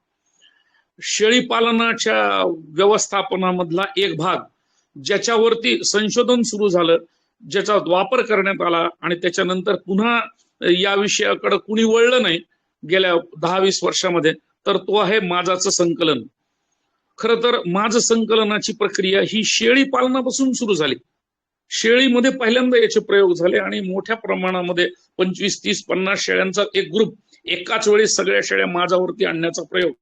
शेळी पालनाच्या व्यवस्थापनामधला एक भाग ज्याच्यावरती संशोधन सुरू झालं, ज्याचा वापर करण्यात आला आणि त्याच्यानंतर पुन्हा या विषयाकडे कुणी वळलं नाही गेल्या 10-20 वर्षामध्ये, तर तो आहे माझाचं संकलन. खरं तर माझ संकलनाची प्रक्रिया ही शेळी पालनापासून सुरू झाली. शेळीमध्ये पहिल्यांदा याचे प्रयोग झाले आणि मोठ्या प्रमाणामध्ये 25, 30, 50 शेळ्यांचा एक ग्रुप एकाच वेळी सगळ्या शेळ्या माझ्यावरती आणण्याचा प्रयोग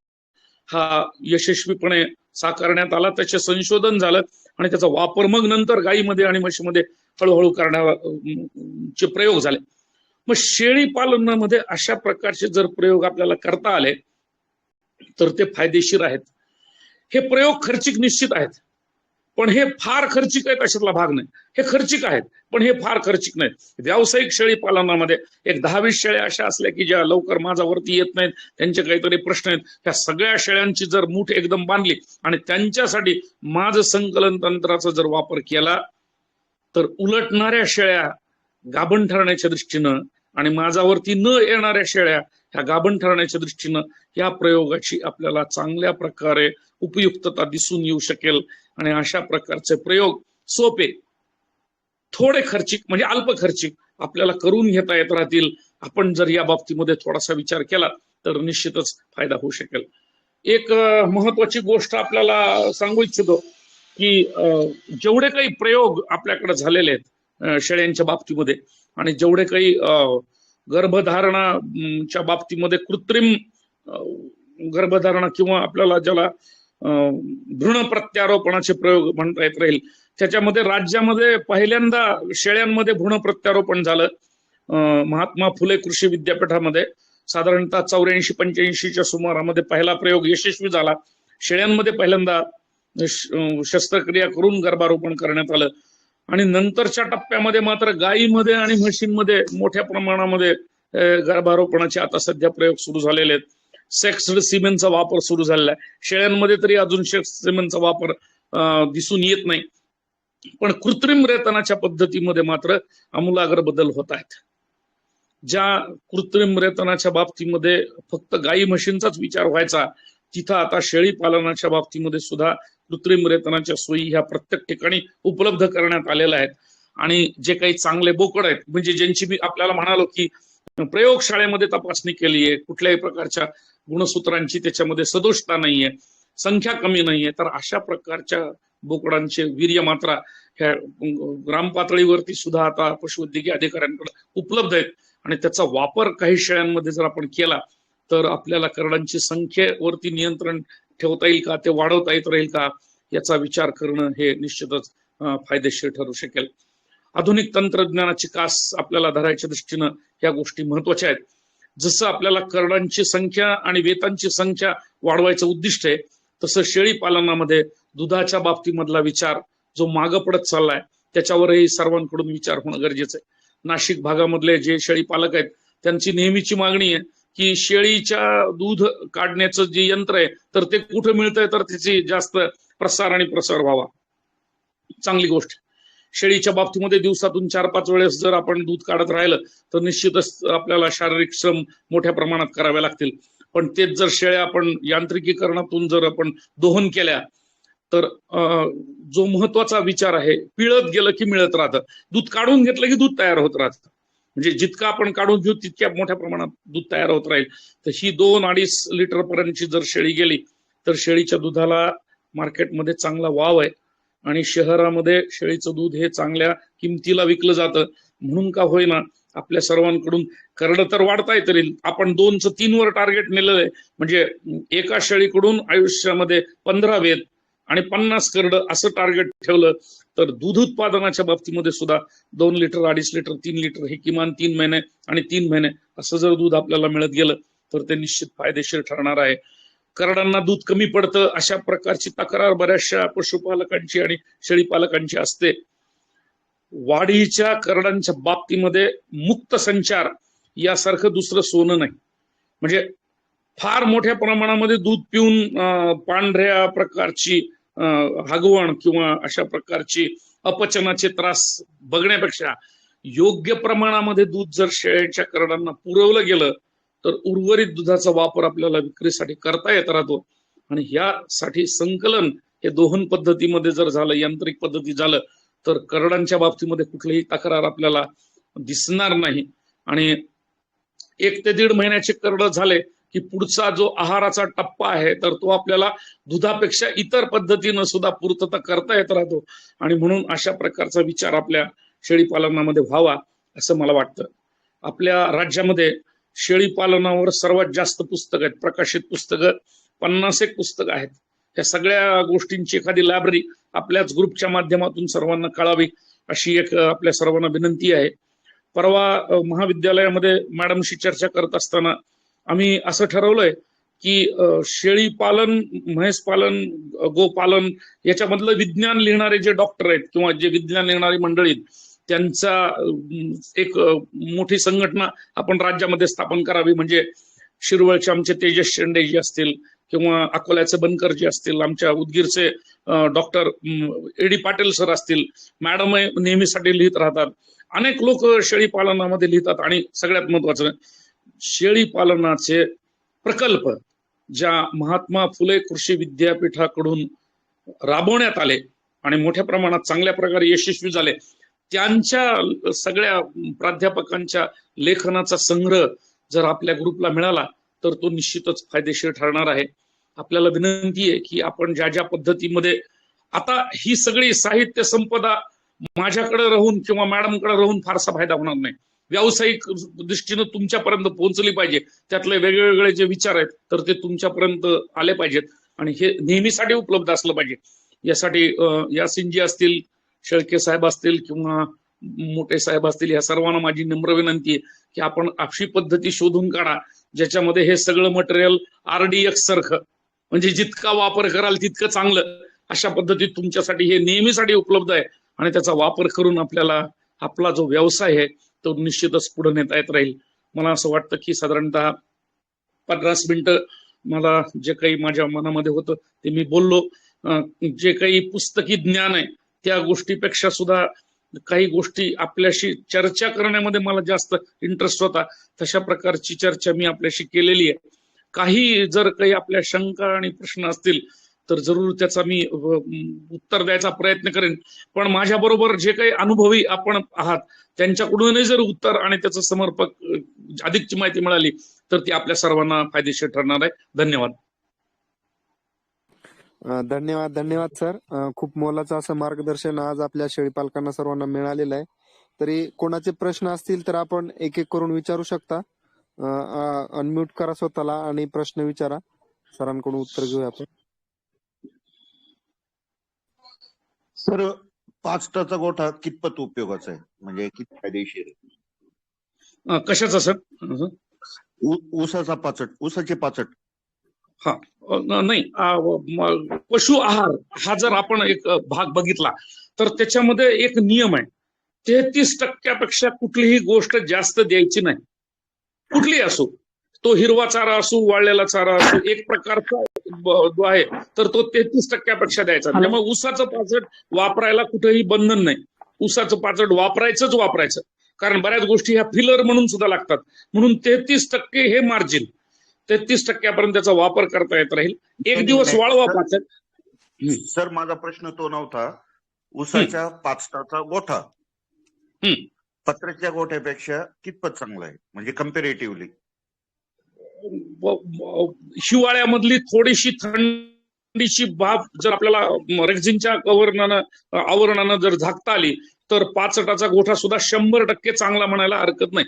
हा यशस्वीपणे साकारण्यात आला. त्याचे संशोधन झालं आणि त्याचा वापर मग नंतर गायीमध्ये आणि म्हशीमध्ये हळूहळू करण्याचे प्रयोग झाले. मग शेळी पालनामध्ये अशा प्रकारचे जर प्रयोग आपल्याला करता आले तर ते फायदेशीर आहेत. हे प्रयोग खर्चिक निश्चित आहेत, पण हे फार खर्चिक आहेत अशातला भाग नाही. हे खर्चिक आहेत पण हे फार खर्चिक नाहीत. व्यावसायिक शेळी पालनामध्ये एक 10-20 शेळ्या अशा असल्या की ज्या लवकर माझ्यावरती येत नाहीत, त्यांचे काहीतरी प्रश्न आहेत, ह्या सगळ्या शेळ्यांची जर मूठ एकदम बांधली आणि त्यांच्यासाठी माझं संकलन तंत्राचा जर वापर केला तर उलटणाऱ्या शेळ्या गाभण ठरण्याच्या दृष्टीनं आणि माझ्यावरती न येणाऱ्या शेळ्या ह्या गाभण ठरण्याच्या दृष्टीनं या प्रयोगाची आपल्याला चांगल्या प्रकारे उपयुक्तता दिसून येऊ शकेल. आणि अशा प्रकारचे प्रयोग सोपे, थोडे खर्चिक म्हणजे अल्प खर्चिक आपल्याला करून घेता येत राहतील. आपण जर या बाबतीमध्ये थोडासा विचार केला तर निश्चितच फायदा होऊ शकेल. एक महत्वाची गोष्ट आपल्याला सांगू इच्छितो की जेवढे काही प्रयोग आपल्याकडे झालेले आहेत शेळ्यांच्या बाबतीमध्ये आणि जेवढे काही गर्भधारणाच्या बाबतीमध्ये कृत्रिम गर्भधारणा किंवा आपल्याला ज्याला भ्रूण प्रत्यारोपणाचे प्रयोग म्हणता येत राहील, त्याच्यामध्ये राज्यामध्ये पहिल्यांदा शेळ्यांमध्ये भ्रूण प्रत्यारोपण झालं. महात्मा फुले कृषी विद्यापीठामध्ये साधारणतः 84-85च्या सुमारामध्ये पहिला प्रयोग यशस्वी झाला. शेळ्यांमध्ये पहिल्यांदा शस्त्रक्रिया करून गर्भारोपण करण्यात आलं आणि नंतरच्या टप्प्यामध्ये मात्र गायीमध्ये आणि म्हशींमध्ये मोठ्या प्रमाणामध्ये गर्भारोपणाचे आता सध्या प्रयोग सुरू झालेले आहेत. सेक्स्ड सिमेनचा वापर सुरू झालेला आहे. शेळ्यांमध्ये तरी अजून सेक्स सिमेनचा वापर दिसून येत नाही, पण कृत्रिम रेतनाच्या पद्धतीमध्ये मात्र आमूलाग्र बदल होत आहेत. ज्या कृत्रिम रेतनाच्या बाबतीमध्ये फक्त गायी म्हशींचाच विचार व्हायचा, तिथं आता शेळी पालनाच्या बाबतीमध्ये सुद्धा कृत्रिम रेतनाच्या सोयी ह्या प्रत्येक ठिकाणी उपलब्ध करण्यात आलेल्या आहेत. आणि जे काही चांगले बोकड आहेत म्हणजे ज्यांची मी आपल्याला म्हणालो की प्रयोगशाळेमध्ये तपासणी केली आहे, कुठल्याही प्रकारच्या गुणसूत्रांची त्याच्यामध्ये सदोषता नाहीये, संख्या कमी नाहीये, तर अशा प्रकारच्या बोकडांचे वीर्य मात्रा ह्या ग्राम पातळीवरती सुद्धा आता पशुवैद्यकीय अधिकाऱ्यांकडे उपलब्ध आहेत. आणि त्याचा वापर काही शेळ्यांमध्ये जर आपण केला तर आपल्याला करडांची संख्येवरती नियंत्रण ठेवता येईल का, ते वाढवता येत राहील का, याचा विचार करणं हे निश्चितच फायदेशीर ठरू शकेल. आधुनिक तंत्रज्ञानाची कास आपल्याला धरायच्या दृष्टीनं या गोष्टी महत्वाच्या आहेत. जसं आपल्याला करडांची संख्या आणि वेतांची संख्या वाढवायचं उद्दिष्ट आहे, तसं शेळी पालनामध्ये दुधाच्या बाबतीमधला विचार जो मागं पडत चाललाय त्याच्यावरही सर्वांकडून विचार होणं गरजेचं आहे. नाशिक भागामधले जे शेळी पालक आहेत त्यांची नेहमीची मागणी आहे की शेळीच्या दूध काढण्याचं जे यंत्र आहे तर ते कुठं मिळतंय तर त्याची जास्त प्रसार आणि प्रसार व्हावा. चांगली गोष्ट. शेळीच्या बाबतीमध्ये दिवसातून 4-5 वेळेस जर आपण दूध काढत राहिलं तर निश्चितच आपल्याला शारीरिक श्रम मोठ्या प्रमाणात करावे लागतील. पण तेच जर शेळ्या आपण यांत्रिकीकरणातून जर आपण दोहन केल्या तर जो महत्वाचा विचार आहे, पिळत गेलं की मिळत राहतं. दूध काढून घेतलं की दूध तयार होत राहतं. म्हणजे जितकं आपण काढून घेऊ तितक्या मोठ्या प्रमाणात दूध तयार होत राहील. तर ही 2-2.5 लिटर पर्यंतची जर शेळी गेली तर शेळीच्या दुधाला मार्केटमध्ये चांगला वाव आहे आणि शहरामध्ये शेळीचं दूध हे चांगल्या किमतीला विकलं जातं. म्हणून का होईना आपल्या सर्वांकडून करडं तर वाढता येतील. आपण 2चं 3 टार्गेट नेलेलं आहे, म्हणजे एका शेळीकडून आयुष्यामध्ये 15 वेद आणि 50 करडं असं टार्गेट ठेवलं तर दूध उत्पादनाच्या बाबतीमध्ये सुद्धा 2 लिटर 2.5 लिटर 3 लिटर हे किमान 3 महिने आणि 3 महिने असं जर दूध आपल्याला मिळत गेलं तर ते निश्चित फायदेशीर ठरणार आहे. करडांना दूध कमी पडतं अशा प्रकारची तक्रार बऱ्याचशा पशुपालकांची आणि शेळीपालकांची असते. वाढीच्या करडांच्या बाबतीमध्ये मुक्त संचार यासारखं दुसरं सोनं नाही. म्हणजे फार मोठ्या प्रमाणामध्ये दूध पिऊन पांढऱ्या प्रकारची हगवण किंवा अशा प्रकारची अपचनाचे त्रास बघण्यापेक्षा योग्य प्रमाणामध्ये दूध जर शेळ्यांच्या करडांना पुरवलं गेलं तर उर्वरित दुधाचा वापर आपल्याला विक्रीसाठी करता येत राहतो. आणि यासाठी संकलन हे दोहन पद्धतीमध्ये जर झालं, यांत्रिक पद्धती झालं तर करडांच्या बाबतीमध्ये कुठलीही तक्रार आपल्याला दिसणार नाही. आणि 1 ते 1.5 महिन्याचे करड झाले की पुढचा जो आहाराचा टप्पा आहे तर तो आपल्याला दुधापेक्षा इतर पद्धतीनं सुद्धा पूर्तता करता येत राहतो. आणि म्हणून अशा प्रकारचा विचार आपल्या शेळी पालनामध्ये व्हावा असं मला वाटतं. आपल्या राज्यामध्ये शेळी पालनावर सर्वात जास्त पुस्तकं आहेत, प्रकाशित पुस्तकं 51 पुस्तकं आहेत. या सगळ्या गोष्टींची एखादी लायब्ररी आपल्याच ग्रुपच्या माध्यमातून सर्वांना कळावी अशी एक आपल्या सर्वांना विनंती आहे. परवा महाविद्यालयामध्ये मॅडमशी चर्चा करत असताना आम्ही असं ठरवलंय की शेळी पालन, म्हैस पालन, गोपालन याच्यामधलं विज्ञान लिहिणारे जे डॉक्टर आहेत किंवा जे विज्ञान लिहिणारी मंडळी त्यांचा एक मोठी संघटना आपण राज्यामध्ये स्थापन करावी. म्हणजे शिरवळचे आमचे तेजस शेंडे जी असतील किंवा अकोल्याचे बनकर जी असतील, आमच्या उदगीरचे डॉक्टर एडी पाटील सर असतील, मॅडम नेहमीसाठी लिहित राहतात, अनेक लोक शेळी पालनामध्ये लिहितात. आणि सगळ्यात महत्वाचं शेळी पालनाचे प्रकल्प ज्या महात्मा फुले कृषी विद्यापीठाकडून राबवण्यात आले आणि मोठ्या प्रमाणात चांगल्या प्रकारे यशस्वी झाले, त्यांच्या सगळ्या प्राध्यापकांच्या लेखनाचा संग्रह जर आपल्या ग्रुपला मिळाला तर तो निश्चितच फायदेशीर ठरणार आहे. आपल्याला विनंती आहे की आपण ज्या ज्या पद्धतीमध्ये आता ही सगळी साहित्य संपदा माझ्याकडे राहून किंवा मॅडमकडे राहून फारसा फायदा होणार नाही. व्यावसायिक दृष्टीनं तुमच्यापर्यंत पोहोचली पाहिजे. त्यातले वेगवेगळे जे विचार आहेत तर ते तुमच्यापर्यंत आले पाहिजेत आणि हे नेहमीसाठी उपलब्ध असलं पाहिजे. यासाठी यासिनजी असतील, शेळके साहेब असतील किंवा मोठे साहेब असतील, या सर्वांना माझी नम्र विनंती आहे की आपण अशी पद्धती शोधून काढा ज्याच्यामध्ये हे सगळं मटेरियल RDX सारखं, म्हणजे जितका वापर कराल तितकं चांगलं, अशा पद्धतीत तुमच्यासाठी हे नेहमीसाठी उपलब्ध आहे आणि त्याचा वापर करून आपल्याला आपला जो व्यवसाय आहे तो निश्चितच पुढे नेता येत राहील. मला असं वाटतं की साधारणतः 50 मिनिटं मला जे काही माझ्या मनामध्ये होतं ते मी बोललो. जे काही पुस्तकी ज्ञान आहे त्या गोष्टीपेक्षा सुद्धा काही गोष्टी आपल्याशी चर्चा करण्यामध्ये मला जास्त इंटरेस्ट होता. तशा प्रकारची चर्चा मी आपल्याशी केलेली आहे. काही जर काही आपल्या शंका आणि प्रश्न असतील तर जरूर त्याचा मी उत्तर द्यायचा प्रयत्न करेन. पण माझ्या बरोबर जे काही अनुभवी आपण आहात त्यांच्याकडूनही जर उत्तर आणि त्याचं समर्पक अधिकची माहिती मिळाली तर ती आपल्या सर्वांना फायदेशीर ठरणार आहे. धन्यवाद. धन्यवाद सर. खूप मोलाचं असं मार्गदर्शन आज आपल्या शेळीपालकांना सर्वांना मिळालेलं आहे. तरी कोणाचे प्रश्न असतील तर आपण एक एक करून विचारू शकता. अनम्यूट करा स्वतःला आणि प्रश्न विचारा. सरांकडून उत्तर घेऊया आपण. सर, 5 टनचा गोठा कितपत उपयोगाचा आहे, म्हणजे किती फायदेशीर आहे? कशाचा सर? ऊसाचा पाचट, ऊसाचे पाचट. हा नाही, पशु आहार हा जर आपण एक भाग बघितला तर त्याच्यामध्ये एक नियम आहे, 33% कुठलीही गोष्ट जास्त द्यायची नाही. कुठलीही असो, तो हिरवा चारा असो, वाळलेला चारा असो, एक प्रकारचा जो आहे तर तो 33% द्यायचा. त्यामुळे ऊसाचं पाचट वापरायला कुठेही बंधन नाही. ऊसाचं पाचट वापरायचं, कारण बऱ्याच गोष्टी ह्या फिलर म्हणून सुद्धा लागतात. म्हणून 33% हे मार्जिन, 33% त्याचा वापर करता येत राहील. एक दिवस वाळवा पाचट. सर, माझा प्रश्न तो नव्हता. ऊसाच्या 5 टनचा गोठा पत्र्याच्या गोठ्यापेक्षा कितपत चांगला आहे, म्हणजे कम्पॅरेटिव्हली? हिवाळ्यामधली थोडीशी थंडीची बाब जर आपल्याला रेक्झिनच्या आवरणानं जर झाकता आली तर पाचटाचा गोठा सुद्धा 100% चांगला म्हणायला हरकत नाही.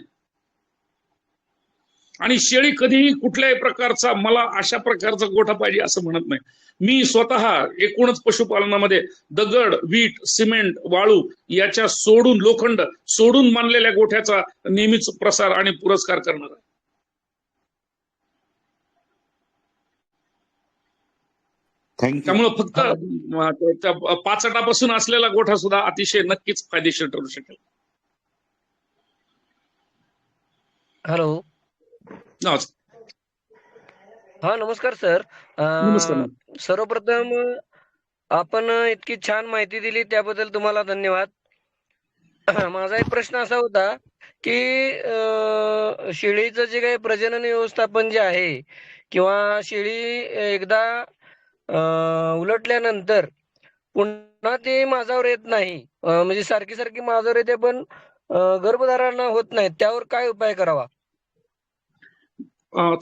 आणि शेळी कधीही कुठल्याही प्रकारचा मला अशा प्रकारचा गोठा पाहिजे असं म्हणत नाही. मी स्वतः एकूणच पशुपालनामध्ये दगड, वीट, सिमेंट, वाळू याच्या सोडून, लोखंड सोडून मानलेल्या गोठ्याचा नेहमीच प्रसार आणि पुरस्कार करणार आहे. त्यामुळे फक्त पाचटापासून असलेला गोठा सुद्धा अतिशय नक्कीच फायदेशीर ठरू शकेल. हॅलो. हा, नमस्कार सर. नमस्कार. सर्वप्रथम आपण इतकी छान माहिती दिली त्याबद्दल तुम्हाला धन्यवाद. माझा एक प्रश्न असा होता की शेळीचं जे काही प्रजनन व्यवस्थापन जे आहे किंवा शेळी एकदा उलटल्यानंतर पुन्हा ते माझ्यावर येत नाही, म्हणजे सारखी सारखी माझ्यावर येते पण गर्भधारणा होत नाही, त्यावर काय उपाय करावा?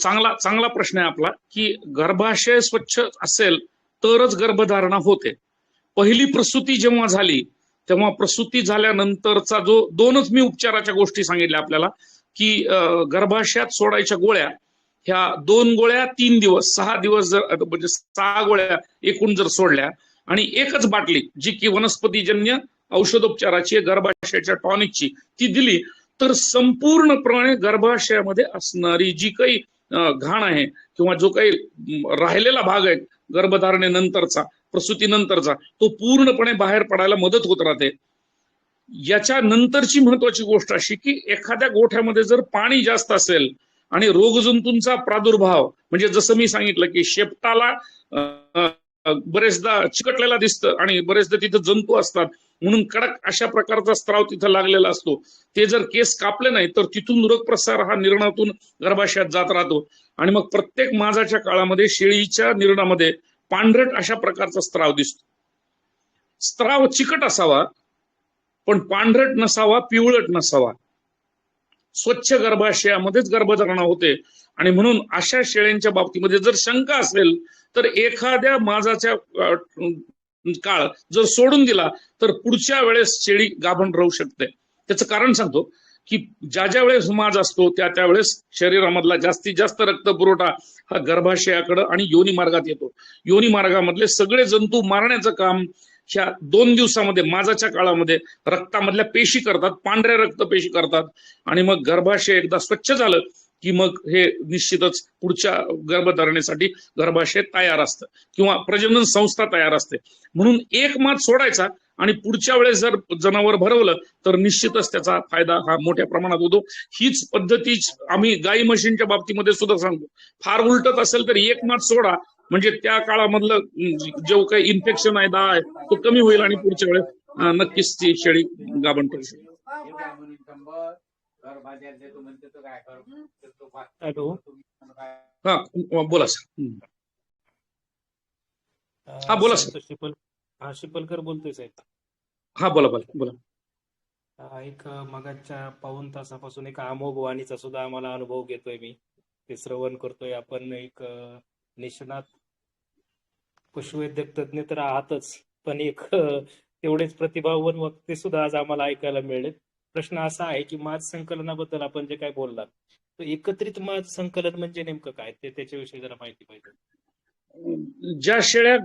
चांगला प्रश्न आहे आपला की गर्भाशय स्वच्छ असेल तरच गर्भधारणा होते. पहिली प्रसूती जेव्हा झाली तेव्हा प्रसूती झाल्यानंतरचा दोनच मी उपचाराच्या गोष्टी सांगितल्या आपल्याला की गर्भाशयात सोडायच्या गोळ्या ह्या 2 गोळ्या 3 दिवस 6 दिवस जर म्हणजे 6 गोळ्या एकूण जर सोडल्या आणि एकच बाटली जी की वनस्पतीजन्य औषधोपचाराची गर्भाशयाच्या टॉनिकची ती दिली तर संपूर्णपणे गर्भाशयामध्ये असणारी जी काही घाण आहे किंवा जो काही राहिलेला भाग आहे गर्भधारणेनंतरचा प्रसूतीनंतरचा तो पूर्णपणे बाहेर पडायला मदत होत राहते. याच्या नंतरची महत्वाची गोष्ट अशी की एखाद्या गोठ्यामध्ये जर पाणी जास्त असेल आणि रोगजंतूंचा प्रादुर्भाव म्हणजे जसं मी सांगितलं की शेपटाला बरेचदा चिकटलेला दिसतं आणि बरेचदा तिथे जंतू असतात म्हणून कडक अशा प्रकारचा स्त्राव तिथं लागलेला असतो. ते जर केस कापले नाही तर तिथून रोग प्रसार हा निर्णातून गर्भाशयात जात राहतो आणि मग प्रत्येक माजाच्या काळामध्ये शेळीच्या निर्णामध्ये पांढरट अशा प्रकारचा स्त्राव दिसतो. स्त्राव चिकट असावा पण पांढरट नसावा, पिवळट नसावा. स्वच्छ गर्भाशयामध्येच गर्भधारणा होते आणि म्हणून अशा शेळ्यांच्या बाबतीमध्ये जर शंका असेल तर एखाद्या माजाच्या काळ जर सोडून दिला तर पुढच्या वेळेस शेळी गाभण राहू शकते. त्याचं कारण सांगतो की ज्या वेळेस माज असतो त्या वेळेस शरीरामधला जास्तीत जास्त रक्त पुरवठा हा गर्भाशयाकडे आणि योनी मार्गात येतो. योनी मार्गामधले सगळे जंतू मारण्याचं काम ह्या 2 दिवसामध्ये माजाच्या काळामध्ये रक्तामधल्या पेशी करतात, पांढऱ्या रक्त पेशी करतात आणि मग गर्भाशय एकदा स्वच्छ झालं की मग हे निश्चितच पुढच्या गर्भधारणेसाठी गर्भाशय तयार असतं किंवा प्रजनन संस्था तयार असते. म्हणून एक माज सोडायचा आणि पुढच्या वेळेस जर जनावर भरवलं तर निश्चितच त्याचा फायदा हा मोठ्या प्रमाणात होतो. हीच पद्धती आम्ही गाई म्हशींच्या बाबतीमध्ये सुद्धा सांगतो. फार उलटत असेल तर एक माज सोडा म्हणजे त्या काळामधलं जो काही इन्फेक्शन आहे दाळ आहे तो कमी होईल आणि पुढच्या वेळेस नक्कीच ती शेळी गाभण करू शकते. हॅलो. हा बोला सर. हा बोला सर. शिपलकर बोलतोय साहेब. हा बोला बोला बोला. एक मगाच्या पाऊण तासापासून एक अमोघ वाणीचा सुद्धा आम्हाला अनुभव घेतोय मी. ते श्रवण करतोय. आपण एक निष्णात पशुवैद्यक तज्ञ तर आहातच पण एक तेवढेच प्रतिभावान वक्ते सुद्धा आज आम्हाला ऐकायला मिळले. प्रश्न असा आहे की माज संकलनाबद्दल आपण जे काय बोललात तर एकत्रित माज संकलन म्हणजे नेमकं काय ते त्याच्याविषयी जरा माहिती पाहिजे. ज्या शेळ्या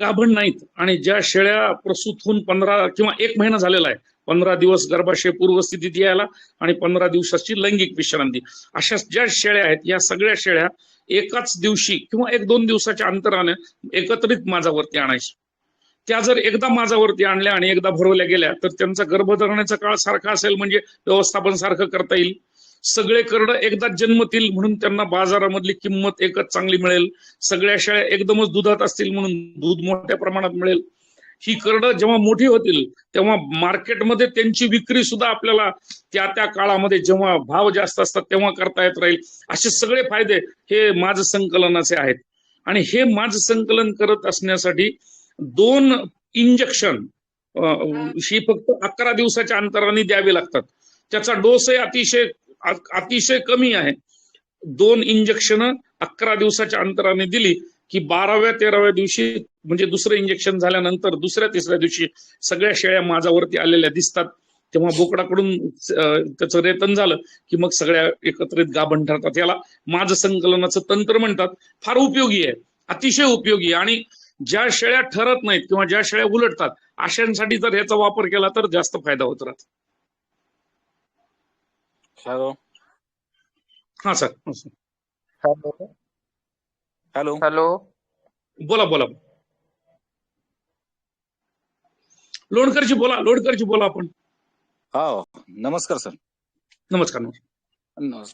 गाभण नाहीत आणि ज्या शेळ्या प्रसूत होऊन 15 किंवा 1 महिना झालेला आहे, 15 दिवस गर्भाशय पूर्वस्थितीत यायला आणि 15 दिवसाची लैंगिक विश्रांती, अशा ज्या शेळ्या आहेत या सगळ्या शेळ्या एकाच दिवशी किंवा 1-2 दिवसाच्या अंतराने एकत्रित माझावरती आणायच्या. त्या जर एकदा माझावरती आणल्या आणि एकदा भरवल्या गेल्या तर त्यांचा गर्भधारणेचा काळ सारखा असेल म्हणजे व्यवस्थापन सारखं करता येईल. सगळे करडं एकदाच जन्मतील म्हणून त्यांना बाजारामधली किंमत एकच चांगली मिळेल. सगळ्या शेळ्या एकदमच दुधात असतील म्हणून दूध मोठ्या प्रमाणात मिळेल. ही करडं जेव्हा मोठी होतील तेव्हा मार्केटमध्ये त्यांची विक्री सुद्धा आपल्याला त्या काळामध्ये जेव्हा भाव जास्त असतात तेव्हा करता येत राहील. असे सगळे फायदे हे माज संकलनाचे आहेत. आणि हे माज संकलन करत असण्यासाठी 2 इंजेक्शन ही फक्त 11 दिवसाच्या अंतराने द्यावी लागतात. त्याचा डोसही अतिशय कमी आहे. 2 इंजेक्शन 11 दिवसाच्या अंतराने दिली की 12व्या-13व्या दिवशी म्हणजे दुसरं इंजेक्शन झाल्यानंतर 2ऱ्या-3ऱ्या दिवशी सगळ्या शेळ्या माझावरती आलेल्या दिसतात. तेव्हा बोकडाकडून त्याचं रेतन झालं की मग सगळ्या एकत्रित गाभण ठरतात. याला माज संकलनाचं तंत्र म्हणतात. फार उपयोगी आहे, अतिशय उपयोगी आहे. आणि ज्या शेळ्या ठरत नाहीत किंवा ज्या शेळ्या उलटतात अशांसाठी जर ह्याचा वापर केला तर जास्त फायदा होत राहतो. हॅलो. हा सर. हॅलो. हॅलो. बोला बोला. लोणकरची बोला आपण. हो नमस्कार सर. नमस्कार.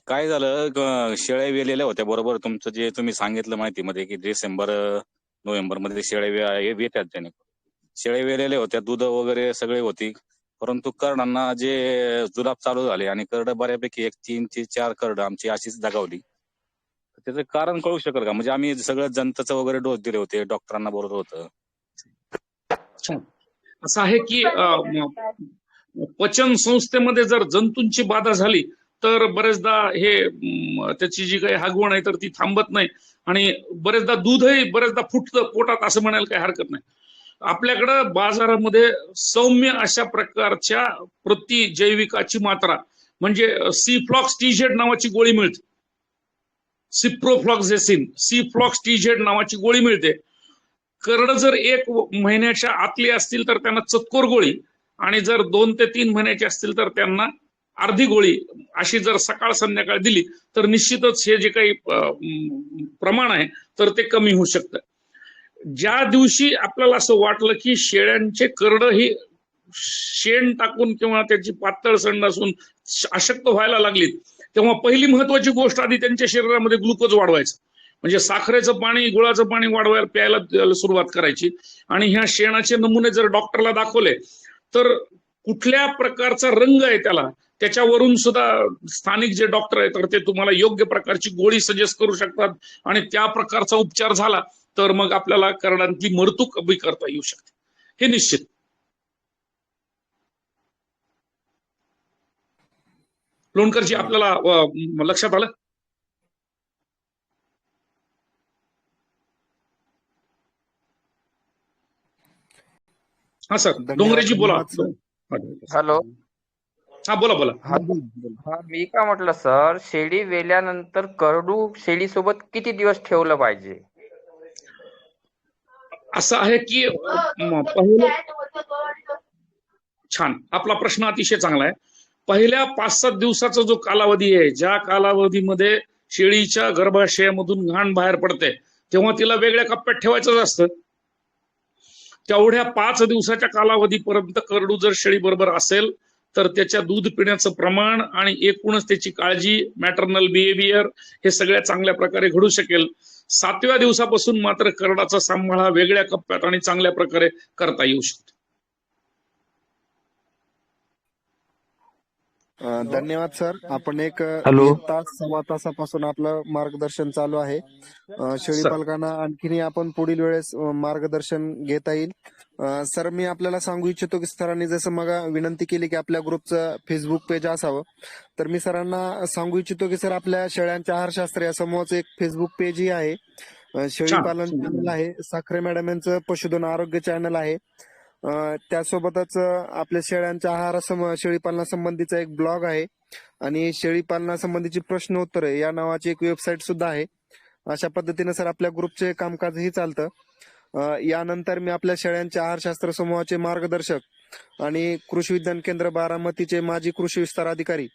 काय झालं शेळ्या वेलेल्या होत्या बरोबर तुमचं जे तुम्ही सांगितलं माहितीमध्ये की डिसेंबर-नोव्हेंबर मध्ये शेळ्या येतात. त्याने शेळ्या वेलेल्या होत्या, दूध वगैरे सगळे होती, परंतु करडांना जे जुलाब चालू झाले आणि करड बऱ्यापैकी 3 ते 4 करड आमची अशीच दगावली. त्याचं कारण कळू शकेल का? म्हणजे आम्ही सगळं जंतचं वगैरे डोस दिले होते, डॉक्टरांना बोलवलं होतं. असं आहे की पचन संस्थेमध्ये जर जंतूंची बाधा झाली तर बरेचदा हे त्याची जी काही हागवण आहे तर ती थांबत नाही आणि बरेचदा दूधही बरेचदा फुटतं पोटात असं म्हणायला काही हरकत नाही. आपल्याकडं बाजारामध्ये सौम्य अशा प्रकारच्या प्रतिजैविकाची मात्रा म्हणजे सिफ्लॉक्स टीझेड नावाची गोळी मिळते. सिप्रोफ्लॉक्झेसिन C-फ्लॉक्स-TZ नावाची गोळी मिळते. करड जर 1 महिन्याच्या आतली असतील तर त्यांना चतकोर गोळी, आणि जर 2 ते 3 महिन्याचे असतील तर त्यांना अर्धी गोळी अशी जर सकाळ संध्याकाळ दिली तर निश्चितच हे जे काही प्रमाण आहे तर ते कमी होऊ शकतं. ज्या दिवशी आपल्याला असं वाटलं की शेळ्यांचे करड ही शेण टाकून किंवा त्याची पातळ संडासून अशक्त व्हायला लागली, तेव्हा पहिली महत्वाची गोष्ट आधी त्यांच्या शरीरामध्ये ग्लुकोज वाढवायचं, म्हणजे साखरेचं पाणी गुळाचं पाणी वाढवायला प्यायला सुरुवात करायची. आणि ह्या शेणाचे नमुने जर डॉक्टरला दाखवले तर कुठल्या प्रकारचा रंग आहे त्याच्यावरून सुद्धा स्थानिक जे डॉक्टर आहेत तर ते तुम्हाला योग्य प्रकारची गोळी सजेस्ट करू शकतात, आणि त्या प्रकारचा उपचार झाला तर मग आपल्याला करडांतली मरतूक कमी करता येऊ शकते, हे निश्चित. लोणकरजी आपल्याला लक्षात आलं? हा सर, डोंगरेजी बोला. हॅलो. हा बोला बोला. हा मी काय म्हटलं सर, शेळी वेल्यानंतर करडू शेळी सोबत किती दिवस ठेवलं पाहिजे? असं आहे की पहिलं, छान, आपला प्रश्न अतिशय चांगला आहे. पहिल्या 5-7 दिवसाचा जो कालावधी आहे, ज्या कालावधीमध्ये शेळीच्या गर्भाशयामधून घाण बाहेर पडते तेव्हा तिला वेगळ्या कप्प्यात ठेवायचं असतं. तेवढ्या 5 दिवसाच्या कालावधीपर्यंत करडू जर शेळी बरोबर असेल तर त्याच्या दूध पिण्याचं प्रमाण आणि एकूणच त्याची काळजी, मॅटर्नल बिहेवियर हे सगळ्या चांगल्या प्रकारे घडू शकेल. 7व्या दिवसापासून मात्र करडाचा सांभाळ हा वेगळ्या कप्प्यात आणि चांगल्या प्रकारे करता येऊ शकतो. धन्यवाद सर. आपण एक हॅलो. 1 तास 1.25 तासापासून आपलं मार्गदर्शन चालू आहे. शेळी सर. पालकांना आणखीनही आपण पुढील वेळेस मार्गदर्शन घेता येईल. सर, मी आपल्याला सांगू इच्छितो की सरांनी जसं मग विनंती केली की आपल्या ग्रुपचं फेसबुक पेज असावं, तर मी सरांना सांगू इच्छितो की सर आपल्या शेळ्यांच्या आहारशास्त्र या समूहाचं एक फेसबुक पेजही आहे, शेळी पालन चॅनल आहे, साखरे मॅडम यांचं पशुधन आरोग्य चॅनल आहे, त्यासोबतच आपल्या शेळ्यांच्या शेळीपालनासंबंधीचा एक ब्लॉग आहे, आणि शेळीपालनासंबंधीची प्रश्न उत्तरे या नावाची एक वेबसाईट सुद्धा आहे. अशा पद्धतीने सर आपल्या ग्रुपचे कामकाजही चालतं. यानंतर मी आपल्या शेळ्यांच्या आहारशास्त्र समूहाचे मार्गदर्शक आणि कृषी विज्ञान केंद्र बारामतीचे माजी कृषी विस्तार अधिकारी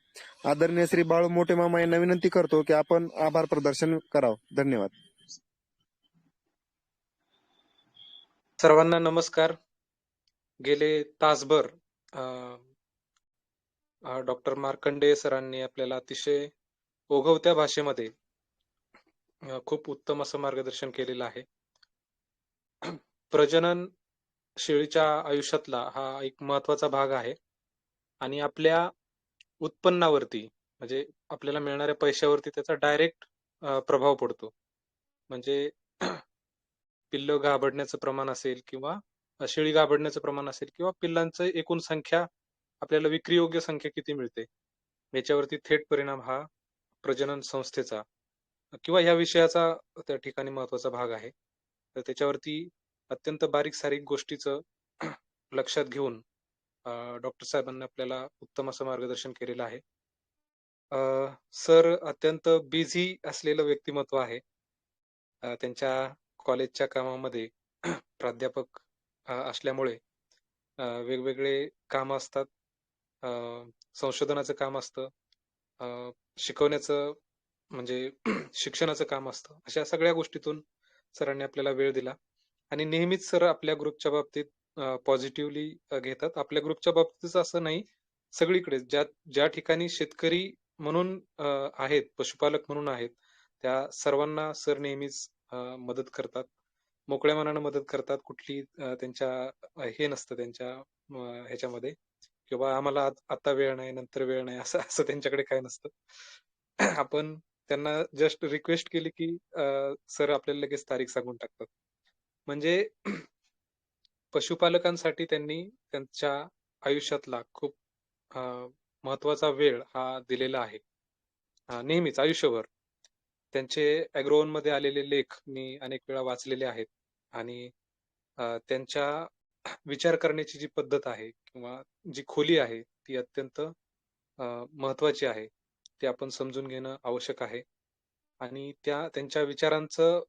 आदरणीय श्री बाळू मोठे मामा यांना विनंती करतो की आपण आभार प्रदर्शन करावं. धन्यवाद. सर्वांना नमस्कार. गेले तासभर डॉक्टर मार्कंडे सरांनी आपल्याला अतिशय ओघवत्या भाषेमध्ये खूप उत्तम असं मार्गदर्शन केलेलं आहे. प्रजनन शेळीच्या आयुष्यातला हा एक महत्वाचा भाग आहे, आणि आपल्या उत्पन्नावरती म्हणजे आपल्याला मिळणाऱ्या पैशावरती त्याचा डायरेक्ट प्रभाव पडतो. म्हणजे पिल्लं गाभडण्याचं प्रमाण असेल किंवा शेळी गाभडण्याचं प्रमाण असेल किंवा पिल्लांचं एकूण संख्या, आपल्याला विक्रीयोग्य संख्या किती मिळते याच्यावरती थेट परिणाम हा प्रजनन संस्थेचा किंवा या विषयाचा त्या ठिकाणी महत्वाचा भाग आहे. तर त्याच्यावरती अत्यंत बारीक सारीक गोष्टीचं लक्षात घेऊन डॉक्टर साहेबांनी आपल्याला उत्तम असं मार्गदर्शन केलेलं आहे. सर अत्यंत बिझी असलेलं व्यक्तिमत्व आहे. त्यांच्या कॉलेजच्या कामामध्ये प्राध्यापक असल्यामुळे वेगवेगळे काम असतात, संशोधनाचं काम असतं, शिकवण्याचं म्हणजे शिक्षणाचं काम असतं. अशा सगळ्या गोष्टीतून सरांनी आपल्याला वेळ दिला, आणि नेहमीच सर आपल्या ग्रुपच्या बाबतीत पॉझिटिव्हली घेतात. आपल्या ग्रुपच्या बाबतीतच असं नाही, सगळीकडे ज्या ठिकाणी शेतकरी म्हणून आहेत, पशुपालक म्हणून आहेत, त्या सर्वांना सर नेहमीच मदत करतात, मोकळ्या मनानं मदत करतात. कुठली त्यांच्या हे नसतं त्यांच्या ह्याच्यामध्ये किंवा आम्हाला आता वेळ नाही, नंतर वेळ नाही, असं असं त्यांच्याकडे काय नसतं. आपण त्यांना जस्ट रिक्वेस्ट केली की सर आपल्याला लगेच तारीख सांगून टाकतात. म्हणजे पशुपालकांसाठी त्यांनी त्यांच्या आयुष्यातला खूप महत्वाचा वेळ हा दिलेला आहे, नेहमीच आयुष्यभर. त्यांचे अॅग्रोवन मध्ये आलेले लेख मी अनेक वेळा वाचलेले आहेत, आणि त्यांच्या विचार करण्याची जी पद्धत आहे किंवा जी खोली आहे ती अत्यंत महत्वाची आहे. ते आपण समजून घेणं आवश्यक आहे. आणि त्यांच्या विचारांचं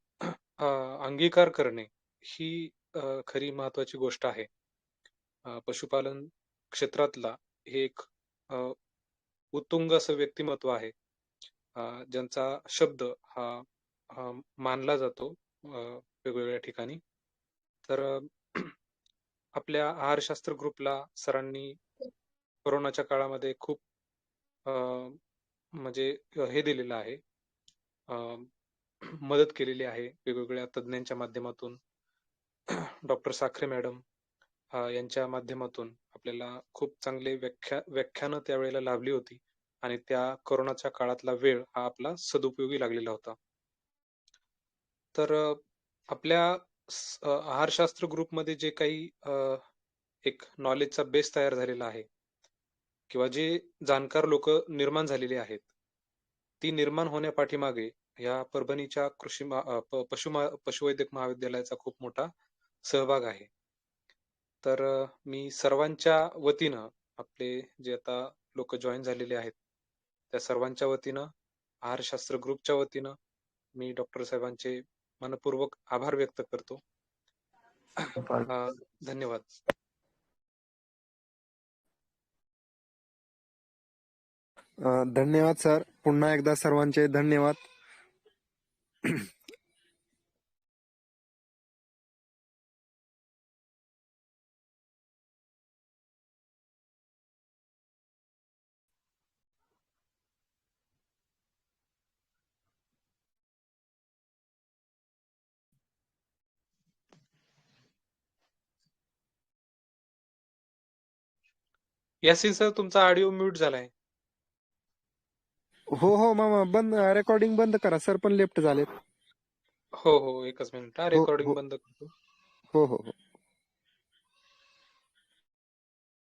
अंगीकार करणे ही खरी महत्वाची गोष्ट आहे. पशुपालन क्षेत्रातला हे एक उत्तुंग असं व्यक्तिमत्व आहे, ज्यांचा शब्द हा मानला जातो वेगवेगळ्या ठिकाणी. तर आपल्या आहारशास्त्र ग्रुपला सरांनी कोरोनाच्या काळामध्ये खूप म्हणजे हे दिलेलं आहे, मदत केलेली आहे वेगवेगळ्या तज्ज्ञांच्या माध्यमातून. डॉक्टर साखरे मॅडम यांच्या माध्यमातून आपल्याला खूप चांगले व्याख्यानं त्यावेळेला लाभली होती आणि त्या कोरोनाच्या काळातला वेळ हा आपला सदुपयोगी लागलेला होता. तर आपल्या आहारशास्त्र ग्रुपमध्ये जे काही एक नॉलेजचा बेस तयार झालेला आहे किंवा जे जाणकार लोक निर्माण झालेली आहेत, ती निर्माण होण्यापाठीमागे या परभणीच्या पशुवैद्यक महाविद्यालयाचा खूप मोठा सहभाग आहे. तर मी सर्वांच्या वतीनं, आपले जे आता लोक जॉईन झालेले आहेत त्या सर्वांच्या वतीनं, आहारशास्त्र ग्रुपच्या वतीनं मी डॉक्टर साहेबांचे मनपूर्वक आभार व्यक्त करतो. धन्यवाद. धन्यवाद सर. पुन्हा एकदा सर्वांचे धन्यवाद. यासिन सर, तुमचा ऑडिओ म्यूट झालाय. हो मामा, बंद, रेकॉर्डिंग बंद करा. सर पण लेफ्ट झालेत. हो, एकच मिनिट. हो रेकॉर्डिंग बंद करतो. हो.